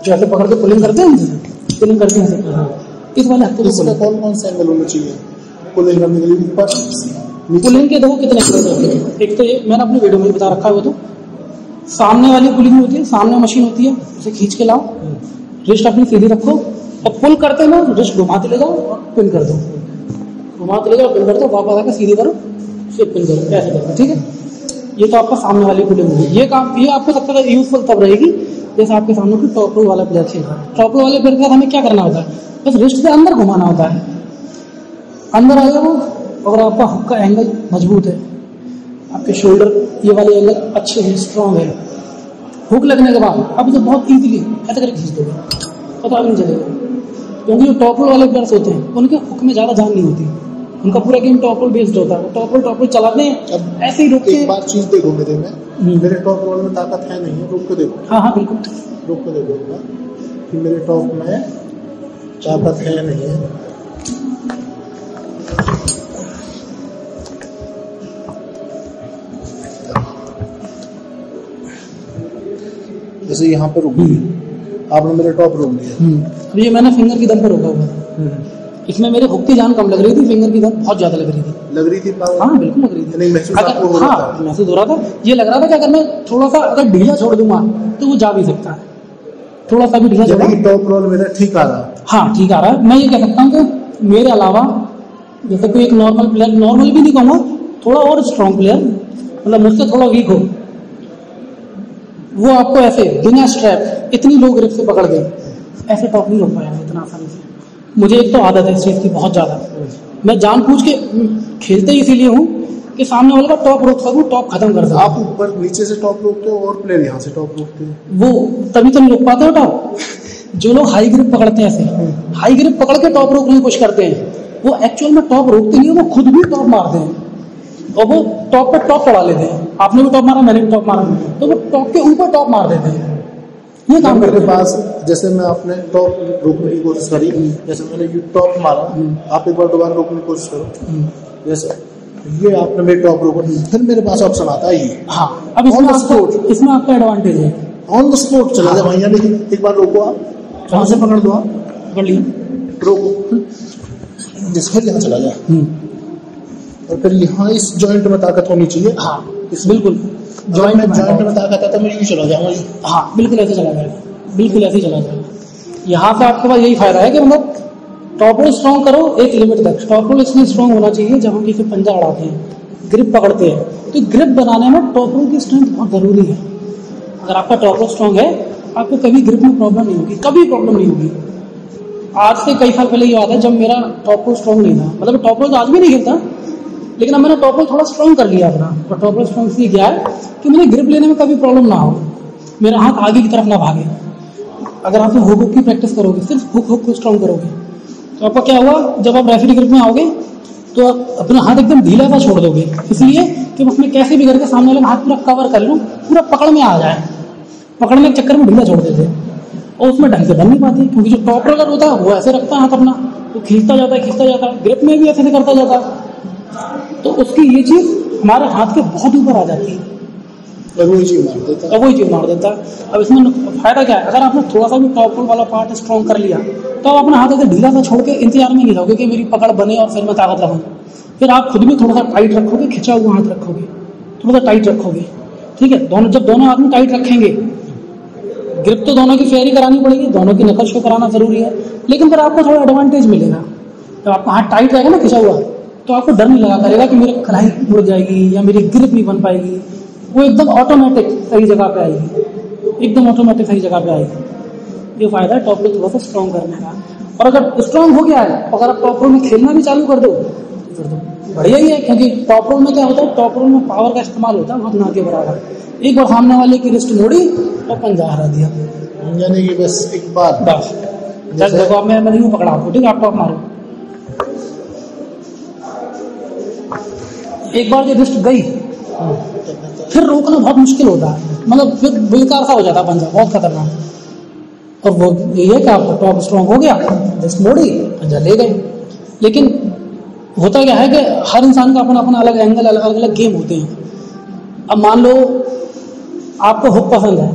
जो ऐसे पकड़ के पुलिंग करते हैं, पुलिंग करते हैं इस वाले हद तक। कौन से एंगल होना चाहिए पुलिंग करने के लिए? पुलिंग के देखो कितने होते हैं। एक तो ये मैंने अपनी वीडियो में बता रखा है, वो तो सामने वाली पुलिंग होती है, सामने मशीन होती है, उसे खींच के लाओ, रिस्ट अपनी सीधी रखो और पुल करते ना रिस्ट घुमाते ले जाओ और पिन कर दो, घुमाते ले जाओ पिन कर दो, वापस आकर सीधी करो फिर पिन करो, ऐसे करो। ठीक है, ये तो आपका सामने वाली पुलिंग होगी। ये काम ये आपको सबसे ज्यादा यूजफुल तब रहेगी जैसे आपके सामने कोई टॉप रो वाला प्लेयर खेल रहा है। टॉप रो वाले प्लेयर के साथ हमें क्या करना होता है, बस रिस्ट से अंदर घुमाना होता है, अंदर आएगा वो। अगर आपका हुक का एंगल मजबूत है, आपके शोल्डर ये वाले एंगल अच्छे हैं, स्ट्रांग है, हुक लगने के बाद आप इसे बहुत इजीली ऐसे करके खींच दोगे, पता नहीं चलेगा। क्योंकि जो टॉप रोल वाले प्लेयर्स होते हैं उनके हुक में ज़्यादा जान नहीं होती, उनका पूरा गेम टॉप रोल बेस्ड होता है। टॉप रोल चलाते हैं, अब ऐसे ही रुक के। एक बार चीज देखो मेरे में, मेरे टॉप रोल में ताकत है नहीं है, रुक के देखो। हाँ हाँ बिल्कुल, रुक के देखो कि मेरे टॉप में ताकत है नहीं है। जैसे यहाँ पे रुक गई, आपने मेरे टॉप रोक दिया। ये मैंने फिंगर की दम पर रोका हुआ था। इसमें मेरे हुक की जान कम लग रही थी, फिंगर की दम बहुत ज्यादा लग रही थी। हाँ बिल्कुल लग रही थी। नहीं महसूस आपको हो रहा था? महसूस हो रहा था। ये लग रहा था कि अगर मैं थोड़ा सा अगर ढीला छोड़ दूंगा तो वो जा भी सकता है, थोड़ा सा भी ढीला छोड़ा। टॉप रोल मेरा ठीक आ रहा है? हाँ ठीक आ रहा है। मैं ये कह सकता हूँ कि मेरे अलावा जैसे कोई एक नॉर्मल प्लेयर, नॉर्मल भी नहीं कहूँगा, थोड़ा और स्ट्रॉन्ग प्लेयर, मतलब मुझसे थोड़ा वीक हो, वो आपको ऐसे बिना स्ट्रैप इतनी लो ग्रिप से पकड़ दे, ऐसे टॉप नहीं रोक पाएगा इतना आसानी से। मुझे एक तो आदत है इस चीज़ की बहुत ज़्यादा, मैं जानबूझ के खेलते ही इसीलिए हूँ कि सामने वाले का टॉप रोक सकूँ, टॉप खत्म कर सकूँ। आप ऊपर नीचे से टॉप रोकते हो और प्लेयर यहाँ से टॉप रोकते हैं, वो तभी तो नहीं रोक पाते हो टॉप। जो लोग हाई ग्रिप पकड़ते हैं, ऐसे हाई ग्रिप पकड़ के टॉप रोकने की कोशिश करते हैं, वो एक्चुअल में टॉप रोकते नहीं है, वो खुद भी टॉप मारते हैं और वो टॉप पे टॉप पड़ा लेते हैं। आपने भी टॉप मारा, मैंने भी टॉप मारा, तो वो टॉप के ऊपर टॉप मार देते हैं। ये काम मेरे पास जैसे मैं आपने टॉप रोकने की कोशिश करी, जैसे मैंने ये टॉप मारा, आप एक बार दोबारा रोकने की कोशिश करो, जैसे ये आपने मेरे टॉप रोका, फिर मेरे पास ऑप्शन आता है ये। हाँ, अब इसमें आपका एडवांटेज है, ऑन द स्पॉट चला जाए भैया। लेकिन एक बार रोको, आप कहाँ से पकड़ दो, आप पकड़ लिया, रोको, जिसके यहाँ चला जाए और फिर यहाँ इस जॉइंट में ताकत होनी चाहिए। हाँ बिल्कुल, जॉइंट में ताकत है तो मैं यूँ चला जाऊँगा। हाँ बिल्कुल ऐसे चला जाएगा, बिल्कुल ऐसे चला जाएगा। यहाँ से आपके पास यही फायदा है कि मतलब टॉप रोल स्ट्रॉन्ग करो एक लिमिट तक। टॉप रोल इसलिए स्ट्रॉन्ग होना चाहिए जब हम किसी पंजा अड़ाते हैं, ग्रिप पकड़ते हैं, तो ग्रिप बनाने में टॉप रोल की स्ट्रेंथ बहुत जरूरी है। अगर आपका टॉप रोल स्ट्रॉन्ग है, आपको कभी ग्रिप में प्रॉब्लम नहीं होगी, कभी प्रॉब्लम नहीं होगी। आज से कई साल पहले ये बात है जब मेरा टॉप रोल स्ट्रॉन्ग नहीं था, मतलब टॉप रोल आज भी नहीं खेलता, लेकिन अब मैंने टॉप रोल थोड़ा स्ट्रॉन्ग कर लिया अपना। और टॉप रोल स्ट्रॉन्ग इसलिए किया है कि मुझे ग्रिप लेने में कभी प्रॉब्लम ना हो, मेरा हाथ आगे की तरफ ना भागे। अगर आप हुक की प्रैक्टिस करोगे, सिर्फ हुक को स्ट्रॉन्ग करोगे, तो आपका क्या हुआ, जब आप रेफरी ग्रिप में आओगे तो आप अपना हाथ एकदम ढीला सा छोड़ दोगे, इसलिए कि उसमें कैसे भी करके सामने वाले हाथ पूरा कवर कर लूँ, पूरा पकड़ में आ जाए। पकड़ने के चक्कर में ढीला छोड़ देते और उसमें ढंग से बन नहीं पाती, क्योंकि जो टॉप रोलर होता है वो ऐसे रखता है हाथ अपना, वो खींचता जाता है, ग्रिप में भी ऐसे करता जाता है, तो उसकी ये चीज हमारे हाथ के बहुत ऊपर आ जाती है, वही चीज मार देता है। अब इसमें फायदा क्या है, अगर आपने थोड़ा सा भी टॉप रोल वाला पार्ट स्ट्रॉन्ग कर लिया तो आप अपना हाथ ऐसे ढीला सा छोड़ के इंतजार में नहीं रहोगे कि मेरी पकड़ बने और फिर मैं ताकत लगाऊं। फिर आप खुद भी थोड़ा सा टाइट रखोगे, खिंचा हुआ हाथ रखोगे, थोड़ा सा टाइट रखोगे, ठीक है। जब दोनों आदमी टाइट रखेंगे, ग्रिप तो दोनों की फेयरी करानी पड़ेगी, दोनों की नकल शो कराना जरूरी है, लेकिन फिर आपको थोड़ा एडवांटेज मिलेगा। जब आपका हाथ टाइट रहेगा ना, खिंचा हुआ, तो आपको डर नहीं लगा करेगा कि मेरी कलाई मुड़ जाएगी या मेरी ग्रिप नहीं बन पाएगी। वो एकदम ऑटोमेटिक सही जगह पे आएगी, एकदम ऑटोमेटिक सही जगह पे आएगी। ये फायदा है टॉप रोल थोड़ा सा स्ट्रॉन्ग करने का। और अगर स्ट्रॉन्ग हो गया है, अगर आप टॉप रोल में खेलना भी चालू कर दो, बढ़िया ही है, क्योंकि टॉप रोल में क्या होता है, टॉप रोल में पावर का इस्तेमाल होता है बहुत ना के बराबर। एक बार सामने वाले की रिस्ट मोड़ी और पंजा हरा दिया, यानी कि बस एक बार बस। देखो अब मैंने यूं पकड़ा आपको, ठीक है, आप टॉप मारो, एक बार जो रिस्ट गई फिर रोकना बहुत मुश्किल होता है, मतलब फिर बेकार सा हो जाता है पंजा, बहुत खतरनाक। और वो ये है कि आपका टॉप स्ट्रॉन्ग हो गया, जस्ट मोड़ी पंजा ले गए। लेकिन होता क्या है कि हर इंसान का अपना अपना अलग एंगल, अलग अलग गेम होते हैं। अब मान लो आपको हुक पसंद है,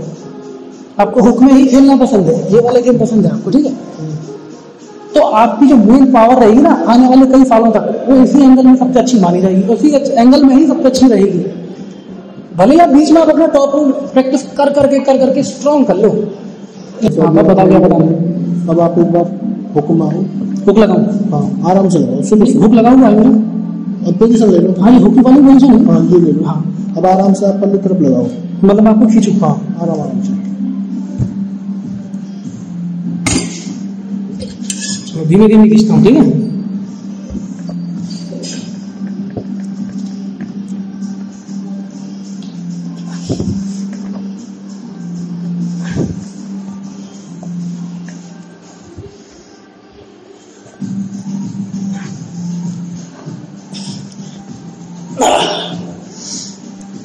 आपको हुक में ही खेलना पसंद है, ये वाला गेम पसंद है आपको, ठीक है, तो आपकी जो मेन पावर रहेगी ना आने वाले कई सालों तक, वो इसी एंगल में सबसे अच्छी मानी जाएगी, उसी एंगल में ही सबसे अच्छी रहेगी। भले आप बीच में आप अपना टॉप प्रैक्टिस कर करके स्ट्रॉन्ग कर लो। आप बता क्या बताना। अब आप एक बार हुक मारो, हुक लगाऊं? हाँ, आराम से लगाओ, सुनो हुक लगाऊंगा। अब पोजीशन ले लो। हाँ, ये हुक वाली पोजीशन है। हाँ, ये ले लो। हाँ, अब आराम से आप पल्ले तरफ लगाओ, मतलब आपको खींचू। हाँ, आराम से। धीमे धीमे खींचता हूँ, ठीक है।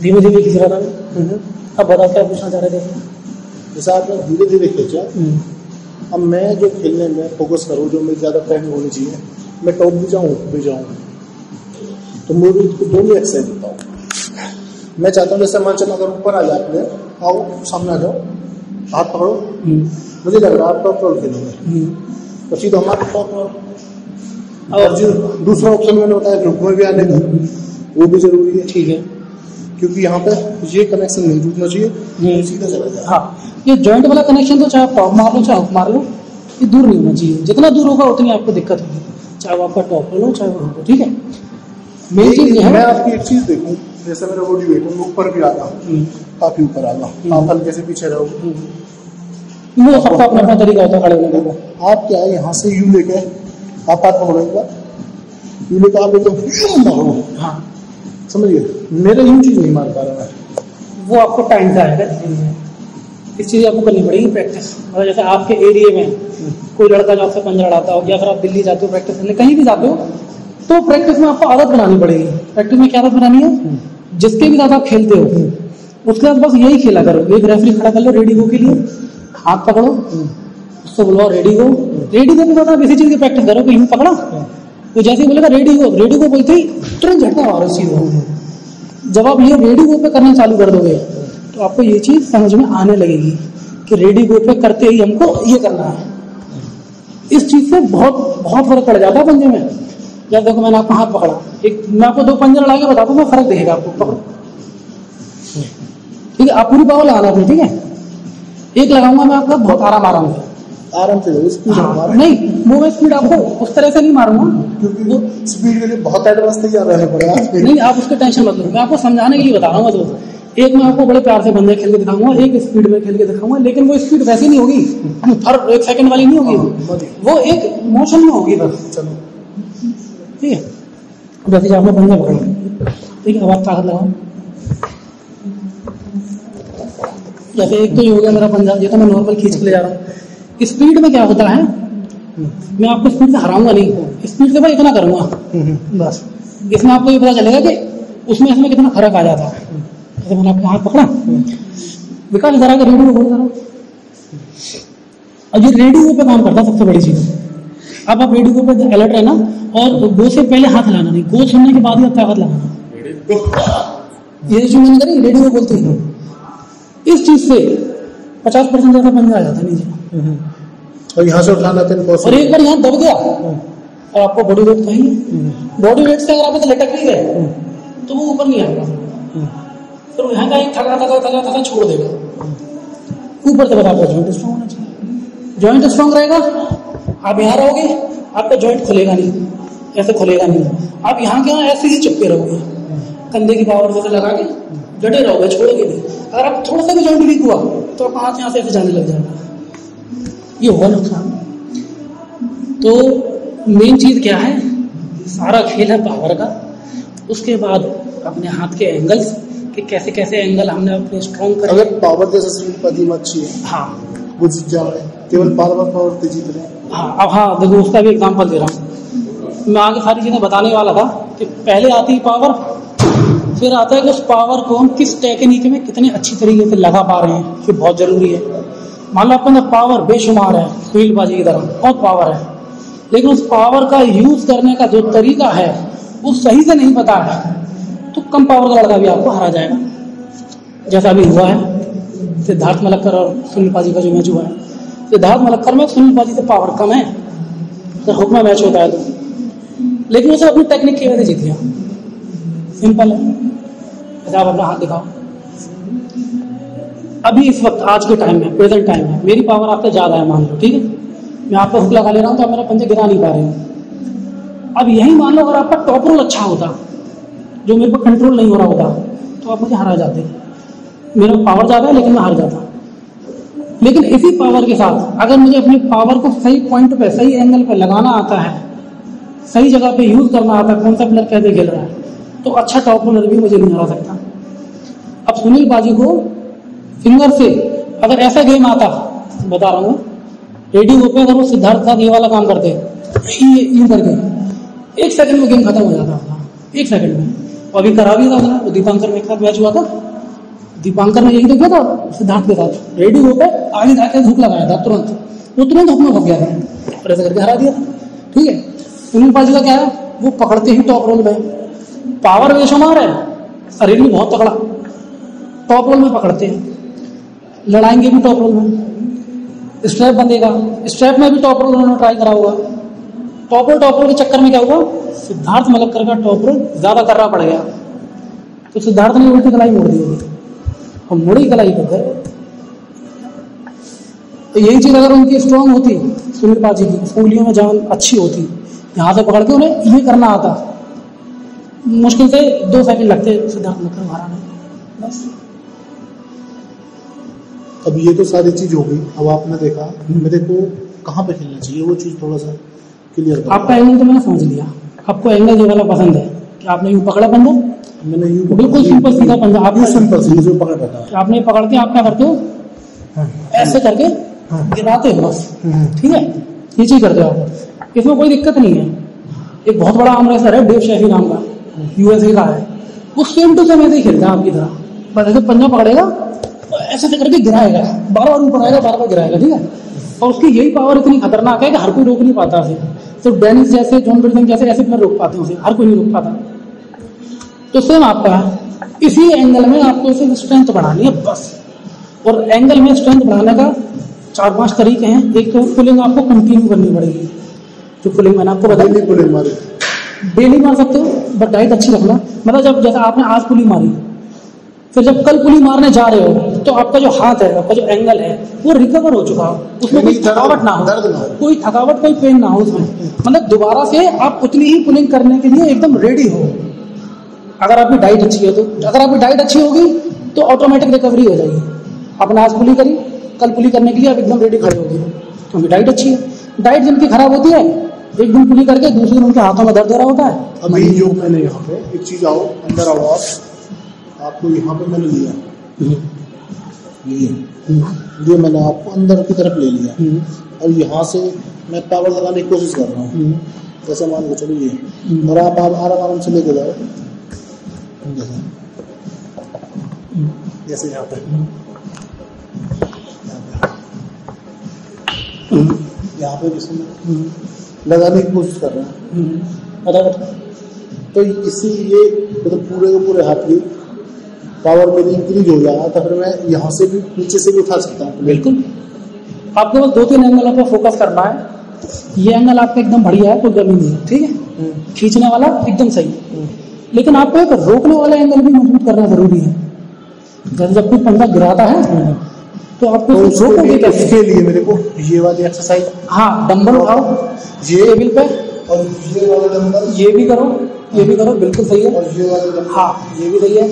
धीमे धीमे खींच रहा था। अब बताओ क्या पूछना चाह रहे थे? जैसा आपने धीरे धीरे खींचा, अब मैं जो खेलने में फोकस करूँ, जो मेरी ज़्यादा टाइम होनी चाहिए, मैं टॉप भी जाऊँ भी जाऊँ, तो मुझे दोनों एक्सरसाइज देता हूँ। मैं चाहता हूँ जैसे मान चला अगर ऊपर आ जाए अपने, आओ सामने आ जाओ, हाथ पकड़ो, मुझे लग रहा है आप टॉप रोल खेलोगे, तो सीधा हमारा टॉप रोल। और जो दूसरा ऑप्शन मैंने बताया ग्रुप में भी आने का, वो भी जरूरी है, ठीक है, क्योंकि यहाँ पे ये कनेक्शन नहीं टूटना चाहिए, सीधा चला जाए। हाँ, ये जॉइंट वाला कनेक्शन तो चाहे आप टॉप मार लो चाहे हुक मार लो, ये दूर नहीं होना चाहिए। जितना दूर होगा उतनी आपको दिक्कत होगी, चाहे वो आपका टॉप लो चाहे वो हुक, ठीक है। मेन चीज ये है, मैं आपकी एक चीज देखूं, जैसे मेरा बॉडी वेट है, मैं ऊपर भी आता हूँ, काफी ऊपर आ गया, आप हल्के से पीछे रहो, वो सबका अपना अपना तरीका होता है खड़े होने का। आप क्या है यहाँ से यू लेके आप हाथ पकड़ो, एक बार यू लेके आप एकदम मारो, हाँ समझिए, मेरा यूं चीज नहीं मार पा रहा है, वो आपको टाइम का है। इस चीज़ आपको करनी पड़ेगी प्रैक्टिस। मतलब जैसे आपके एरिया में कोई लड़का जो आपसे पंजा लड़ाता हो, या फिर आप दिल्ली जाते हो प्रैक्टिस करने, कहीं भी जाते हो, तो प्रैक्टिस में आपको आदत बनानी पड़ेगी। प्रैक्टिस में क्या आदत बनानी है? जिसके भी साथ आप खेलते हो उसके बाद बस यही खेला करो। एक रेफरी खड़ा कर लो रेडी गो के लिए, हाथ पकड़ो, उसको बुलाओ रेडी गो। रेडी गो के बाद आप इसी चीज़ की प्रैक्टिस करो कि यूं पकड़ा, तो जैसे ही बोलेगा रेडी गो बोलते ही तुरंत झटका मारो इस चीज को। जब आप ये रेडी गो पे करना चालू कर दोगे तो आपको ये चीज समझ में आने लगेगी कि रेडी गो पे करते ही हमको ये करना है। इस चीज से बहुत बहुत फर्क पड़ जाता है पंजे में। जब देखो मैंने आपका हाथ पकड़ा, एक मैं आपको 2 पंजे लड़ा के बताता हूँ, मैं फर्क देखेगा आपको। पकड़ो, ठीक है, आप पूरी पावर लगाना अपनी, ठीक है। एक लगाऊंगा मैं आपका बहुत आराम से स्पीड। हाँ, नहीं वो मैं स्पीड आपको उस तरह से नहीं मारूंगा, क्योंकि वो स्पीड के लिए बहुत एडवांस तैयार रहना पड़ेगा। नहीं, आप उसके टेंशन मत लो, मैं आपको समझाने के लिए बता रहा हूँ। तो एक मैं आपको बड़े प्यार से बंदे खेल के दिखाऊंगा, एक स्पीड में खेल के दिखाऊंगा, लेकिन वो स्पीड वैसी नहीं होगी, हर 1 सेकंड वाली नहीं होगी, वो एक मोशन में होगी बस। चलो ठीक है, जैसे आपने बंदा पकड़ा, ठीक है, अब आप ताकत लगाओ। जैसे एक तो ये हो गया मेरा पंजा, ये तो मैं नॉर्मल खींच के ले जा रहा हूँ। स्पीड में क्या होता है, मैं आपको स्पीड से हराऊंगा नहीं, स्पीड से भाई इतना करूंगा बस। इसमें आपको ये पता चलेगा कि उसमें इसमें कितना फर्क आ जाता है। जैसे मैंने आपका हाथ पकड़ा, विकास जरा का रेडियो बोल करो, और ये रेडियो पे काम करता है सबसे बड़ी चीज। अब आप रेडियो पे अलर्ट रहना, और गो से पहले हाथ हिलाना नहीं, गो सुनने के बाद ही आप ताकत लगाना। ये जो मैंने करी रेडियो बोलते हैं, इस चीज से 50% ज्यादा पंजा आ जाता है नीचे, और यहाँ से उठाना और एक बार यहाँ दब गया और आपको बॉडी वेट चाहिए, बॉडी वेट से अगर आप लटक भी गए तो वो ऊपर नहीं आएगा, फिर यहाँ का थका छोड़ देगा। ऊपर से बता आपका जॉइंट स्ट्रॉन्ग होना चाहिए। जॉइंट स्ट्रॉन्ग रहेगा, आप यहाँ रहोगे, आपका जॉइंट खुलेगा नहीं, ऐसे खुलेगा नहीं, आप यहाँ के यहाँ ऐसे ही चिपके रहोगे, कंधे की पावर जैसे लगा के डटे रहोगे, छोड़ोगे नहीं। अगर आप थोड़ा सा भी जॉइंट वीक हुआ तो आपका हाथ यहाँ से ऐसे जाने लग जाएगा, ये होगा नुकसान। तो मेन चीज क्या है, सारा खेल है पावर का। उसके बाद अपने हाथ के एंगल्स कि कैसे कैसे एंगल हमने अपने स्ट्रॉन्ग कर। अगर पावर जैसे स्पीड पदीम अच्छी है, हाँ, वो जीत जाए, केवल पावर पे जीत रहे। हाँ, अब हाँ देखो उसका भी एग्जाम्पल दे रहा हूँ मैं। आगे सारी चीजें बताने वाला था कि पहले आती पावर, फिर आता है कि उस पावर को हम किस टेक्निक में कितने अच्छी तरीके से लगा पा रहे हैं, जो बहुत जरूरी है। मान लो आपके अंदर पावर बेशुमार है, फील्डबाजी की तरह बहुत पावर है, लेकिन उस पावर का यूज करने का जो तरीका है वो सही से नहीं पता है, तो कम पावर का लड़का भी आपको हरा जाएगा। जैसा अभी हुआ है सिद्धार्थ मलक्कर और सुनील पाजी का जो मैच हुआ है, सिद्धार्थ मलक्कर में सुनील पाजी से पावर कम है, तो हुक्मा मैच होता है तो, लेकिन उसे अपनी टेक्निक की वजह से जीत गया। सिंपल है। अच्छा आप अपना हाथ दिखाओ। अभी इस वक्त आज के टाइम में, प्रेजेंट टाइम में मेरी पावर आपसे ज्यादा है, मान लो, ठीक है, मैं आपको हुक लगा ले रहा हूँ तो आप मेरा पंजे गिरा नहीं पा रहे हैं। अब यही मान लो अगर आपका टॉप रोल अच्छा होता, जो मेरे को कंट्रोल नहीं हो रहा होता, तो आप मुझे हरा जाते। मेरा पावर ज्यादा है लेकिन मैं हार जाता। लेकिन इसी पावर के साथ अगर मुझे अपनी पावर को सही पॉइंट पे, सही एंगल पे लगाना आता है, सही जगह पे यूज करना आता है, कौन सा प्लेयर कैसे खेल रहा है, तो अच्छा टॉप रोलर भी मुझे नहीं हरा सकता। अब सुनील पाजी को फिंगर से अगर ऐसा गेम आता, बता रहा हूँ, रेडियो पे अगर वो सिद्धार्थ साथ ये वाला काम करते, यूं करके 1 सेकंड में गेम खत्म हो जाता था, 1 सेकंड में। और अभी करा भी था उसने, वो दीपांकर में एक साथ मैच हुआ था, दीपांकर ने यही तो किया था सिद्धार्थ के साथ, रेडियो पे आगे जाके धूप लगाया था तुरंत, वो तुरंत धूप में फंस गया था और ऐसा करके हरा दिया। ठीक है, सुनील पाजी का क्या है, वो पकड़ते ही टॉप रोल में, पावर बेशुमार है, शरीर भी बहुत तगड़ा, टॉप रोल में पकड़ते हैं, लड़ाएंगे भी टॉप रोल में, स्ट्रैप बंधेगा, स्ट्रैप में भी टॉप रोल उन्होंने ट्राई करा होगा। टॉप रोल के चक्कर में क्या हुआ, सिद्धार्थ मलक्कर का टॉप रोल ज्यादा करना पड़ गया, तो सिद्धार्थ ने उल्टी कलाई मोड़ दी होगी, हम मुड़ी कलाई कर गए। तो यही चीज अगर उनकी स्ट्रांग होती, सुनील पाजी की उंगलियों में जान अच्छी होती, यहाँ से पकड़ के उन्हें ये करना आता, मुश्किल से 2 सेकंड लगते सिद्धार्थ मलक्कर को हराने, बस। अब ये तो सारी चीज हो गई। अब आपने देखा मेरे को कहाँ पे खेलना चाहिए, वो चीज थोड़ा सा क्लियर कर। आपका एंगल तो मैंने समझ लिया, आपको एंगल ये वाला पसंद है कि आपने यूं पकड़ा पंजा, मैंने यूं बिल्कुल सिंपल सीधा पंजा, आप सिंपल सीधा पकड़ रखा है, आपने पकड़ के आप क्या करते हो, ऐसे करके गिराते हो बस। ठीक है, ये चीज करते हो आप, इसमें कोई दिक्कत नहीं है। एक बहुत बड़ा आर्म रेसलर है डेव शेफी नाम का, यूएसए का है, वो सेम टू सेम ऐसे ही खेलता है आपकी तरह, बस ऐसे पंजा पकड़ेगा, ऐसे करके गिराएगा, बार बार ऊपर आएगा, बार बार गिराएगा। ठीक है, और उसकी यही पावर इतनी खतरनाक है कि हर कोई रोक नहीं पाता उसे, सिर्फ डेनिस जैसे, जॉन ब्रिटन जैसे ऐसे प्लेयर रोक पाते हैं उसे, हर कोई नहीं रोक पाता। तो सेम आपका है, इसी एंगल में आपको इसे स्ट्रेंथ बढ़ानी है बस। और एंगल में स्ट्रेंथ बढ़ाने का 4-5 तरीके हैं। एक तो पुलिंग आपको कंटिन्यू करनी पड़ेगी, जो पुलिंग मैंने आपको बताई, डेली मार सकते हो, बट डाइट अच्छी रखना। मतलब जब जैसा आपने आज पुली मारी, फिर जब कल पुली मारने जा रहे हो, तो आपका जो हाथ है, आपका जो एंगल है, वो रिकवर हो चुका हो, उसमें कोई थकावट ना हो, कोई थकावट, कोई पेन ना हो उसमें, मतलब दोबारा से आप उतनी ही पुलिंग करने के लिए एकदम रेडी हो। अगर आपकी डाइट अच्छी है तो, अगर आपकी डाइट अच्छी होगी तो ऑटोमेटिक रिकवरी हो जाएगी। आपने आज पुली करी, कल पुली करने के लिए आप एकदम रेडी खड़े होगी, क्योंकि डाइट अच्छी है। डाइट जिनकी खराब होती है, एक दिन पुली करके दूसरे दिन उनके हाथों में दर्द हो रहा होता है। अभी जो मैंने यहाँ पे एक चीज आओ, अंदर आओ आप, आपको यहाँ पे मैंने लिया, ये मैंने आपको अंदर की तरफ ले लिया, और यहाँ से मैं पावर लगाने की कोशिश कर रहा हूँ, जैसे मान लो चलो ये, और आप आराम से लेके जाओ, जैसे यहाँ पे लगाने की कोशिश कर रहे हैं, तो इसीलिए मतलब पूरे के पूरे हाथ की पावर मेरी इंक्रीज हो जाएगा, तो फिर मैं यहाँ से भी नीचे से भी उठा सकता हूँ। बिल्कुल, आपको बस 2-3 एंगल पर फोकस करना है। ये एंगल आपका एकदम बढ़िया है, कोई गर्मी नहीं है, ठीक है, खींचने वाला एकदम सही, लेकिन आपको एक रोकने वाला एंगल भी मजबूत करना जरूरी है। जब कोई पंजा गिराता है तो आपको रोकोगे कैसे? इसके लिए मेरे को ये वाली एक्सरसाइज, हाँ, डंबल उठाओ ये टेबल पे, और ये वाला डंबल, ये भी करो, ये भी करो, बिल्कुल सही है, और ये वाला डंबल, हाँ ये भी सही है।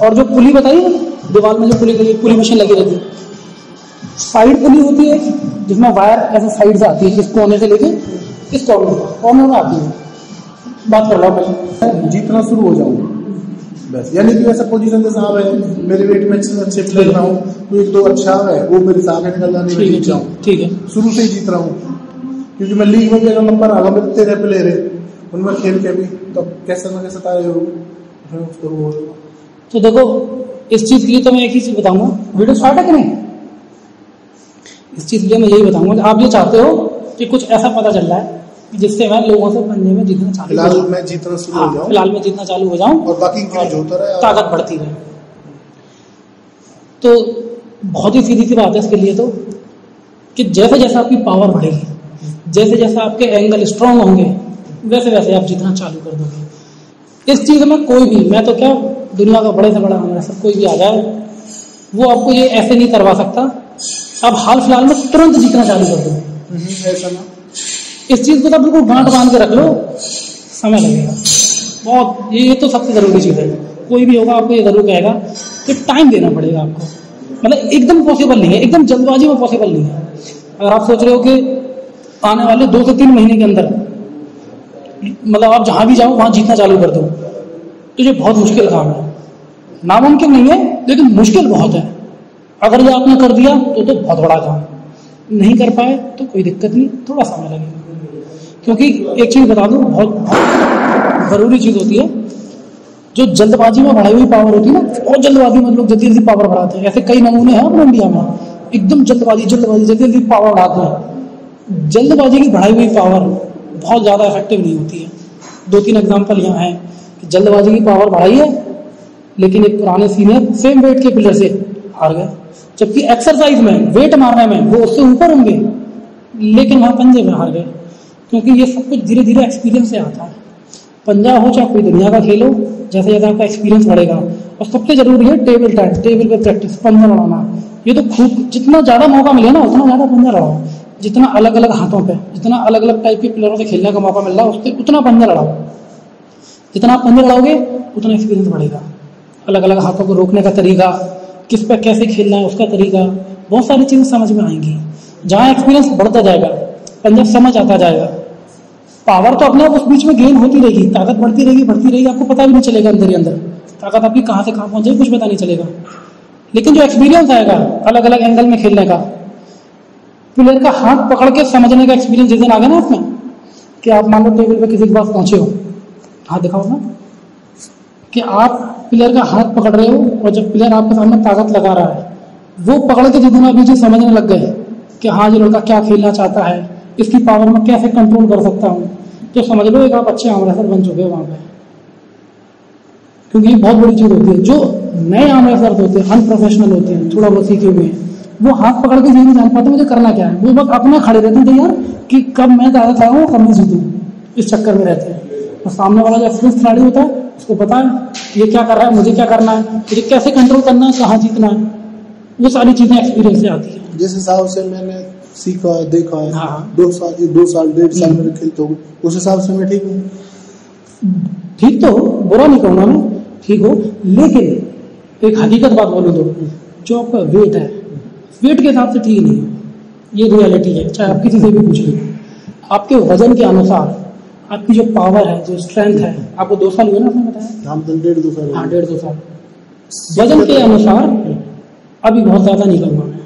और जो पुली बताइए दीवार में, जो पुली मशीन लगी रहती है, साइड पुली होती है जिसमें वायर ऐसे साइड से आती है, इस कोने से लेके इस कॉर्नर में आती है। बात कर रहा हूँ, जीतना शुरू हो जाऊंगा बस, यानी कि ऐसा पोजीशन जैसा है, मेरे वेट में अच्छे प्लेयर रहा हूँ, तो 1-2 अच्छा है, वो मेरे साथ निकल जाने में जीत जाऊँ। ठीक है, शुरू से ही जीत रहा हूँ, क्योंकि मैं लीग में भी अगर नंबर आ रहा, मेरे 13 प्लेयर है, उनमें खेल के भी तो कैसे ना कैसे तारे तो देखो इस चीज के लिए तो मैं एक ही चीज बताऊंगा, वीडियो स्टार्ट है कि नहीं, इस चीज के लिए मैं यही बताऊंगा, आप ये चाहते हो कि कुछ ऐसा पता चल रहा है जिससे मैं लोगों से पंजे में जीतना चालू, फिलहाल मैं जीतना शुरू हो जाऊं, फिलहाल मैं जीतना चालू हो जाऊं और बाकी होता रहे, ताकत बढ़ती रहे। तो बहुत ही सीधी सी बात है इसके लिए तो, कि जैसे जैसे आपकी पावर बढ़ेगी, जैसे जैसे आपके एंगल स्ट्रांग होंगे, वैसे वैसे आप जीतना चालू कर दोगे। इस चीज में कोई भी, मैं तो क्या दुनिया का बड़े से बड़ा हमारा सब कोई भी आ जाए, वो आपको ये ऐसे नहीं करवा सकता। अब हाल फिलहाल में तुरंत जीतना चालू कर दो, ऐसा ना, इस चीज को तो बिल्कुल गांठ बांध के रख लो, समय लगेगा बहुत। ये तो सबसे जरूरी चीज है, कोई भी होगा आपको ये जरूर कहेगा कि टाइम देना पड़ेगा आपको, मतलब एकदम पॉसिबल नहीं है, एकदम जल्दबाजी में पॉसिबल नहीं है। अगर आप सोच रहे हो कि आने वाले 2 से 3 महीने के अंदर मतलब आप जहां भी जाओ वहां जीतना चालू कर दो, तो ये बहुत मुश्किल काम है, नामुमकिन नहीं है लेकिन मुश्किल बहुत है। अगर ये आपने कर दिया तो बहुत बड़ा काम, नहीं कर पाए तो कोई दिक्कत नहीं, थोड़ा समय लगेगा। क्योंकि एक चीज बता दूं, बहुत जरूरी चीज होती है, जो जल्दबाजी में बढ़ाई हुई पावर होती है ना, बहुत जल्दबाजी में लोग जल्दी जल्दी पावर बढ़ाते हैं, ऐसे कई नमूने हैं अपने इंडिया में, एकदम जल्दबाजी जल्दी जल्दी पावर बढ़ाते हैं। जल्दबाजी की बढ़ाई हुई पावर बहुत ज्यादा इफेक्टिव नहीं होती है। 2-3 एग्जाम्पल यहाँ है कि जल्दबाजी की पावर बढ़ाई है लेकिन एक पुराने सीनियर सेम वेट के प्लेयर से हार गए, जबकि एक्सरसाइज में वेट मारने में वो उससे ऊपर होंगे लेकिन वहां पंजे में हार गए। क्योंकि ये सब कुछ धीरे धीरे एक्सपीरियंस से आता है। पंजा हो चाहे कोई दुनिया का खेल हो, जैसे जैसे आपका एक्सपीरियंस बढ़ेगा, और सबसे जरूरी है टेबल टाइम, टेबल पे प्रैक्टिस, पंजा लड़ाना। ये तो खूब, जितना ज्यादा मौका मिले ना उतना ज्यादा पंजा लड़ाओ, जितना अलग अलग हाथों पे, जितना अलग अलग टाइप के प्लेयरों से खेलने का मौका मिल रहा है उससे उतना पंजा लड़ाओ। जितना आप पंजा लड़ाओगे उतना एक्सपीरियंस बढ़ेगा। अलग अलग हाथों को रोकने का तरीका, किस पे कैसे खेलना है उसका तरीका, बहुत सारी चीजें समझ में आएंगी। जहां एक्सपीरियंस बढ़ता जाएगा, पंजा समझ आता जाएगा, पावर तो अपने आप उस बीच में गेन होती रहेगी, ताकत बढ़ती रहेगी, आपको पता भी नहीं चलेगा अंदर ही अंदर ताकत आपकी कहां से कहां पहुंचे, कुछ पता नहीं चलेगा। लेकिन जो एक्सपीरियंस आएगा अलग अलग एंगल में खेलने का, प्लेयर का हाथ पकड़ के समझने का एक्सपीरियंस जिस दिन आ गया ना आपमें, कि आप मान लो टेबल पे किसी के पास पहुंचे हो, हाथ दिखाओ ना, कि आप प्लेयर का हाथ पकड़ रहे हो और जब प्लेयर आपके सामने ताकत लगा रहा है, वो पकड़ के जितना आप चीज समझने लग गए कि हाँ ये लड़का क्या खेलना चाहता है, इसकी पावर में कैसे कंट्रोल कर सकता हूँ, तो समझ लो एक आप अच्छे आर्म रेसलर बन चुके हो वहां पे। क्योंकि ये बहुत बड़ी चीज होती है। जो नए आर्म रेसलर होते हैं, अनप्रोफेशनल होते हैं, थोड़ा बहुत सीखे हुए हैं, वो हाथ पकड़ के ये नहीं जान पाते मुझे करना क्या है, वो बस अपना खड़े रहते हैं तैयार कि कब मैं ज्यादा खाऊं कब मैं जीतूं, इस चक्कर में रहते हैं। और सामने वाला जो एक्सपीरियंस खिलाड़ी होता है उसको पता है ये क्या कर रहा है, मुझे क्या करना है, मुझे कैसे कंट्रोल करना है, कहाँ जीतना है, वो सारी चीजें एक्सपीरियंस से आती है। जिस हिसाब से मैंने सीखा देखा है, हाँ। 2 साल 1.5 साल मेरे खेलते हो, उस हिसाब से मैं ठीक हूँ। ठीक तो बुरा नहीं कहूँगा मैं, ठीक हो, लेकिन एक हकीकत बात बोलूँ तो जो आपका वेट है, वेट के हिसाब से ठीक नहीं है, ये रियलिटी है। चाहे आप किसी से भी पूछ लीजिए, आपके वजन के अनुसार आपकी जो पावर है, जो स्ट्रेंथ है, आपको 2 साल हुए ना आपने बताया, हम 1.5-2 साल, हाँ 1.5-2 साल वजन के अनुसार, अभी बहुत ज्यादा नहीं कहूँगा मैं।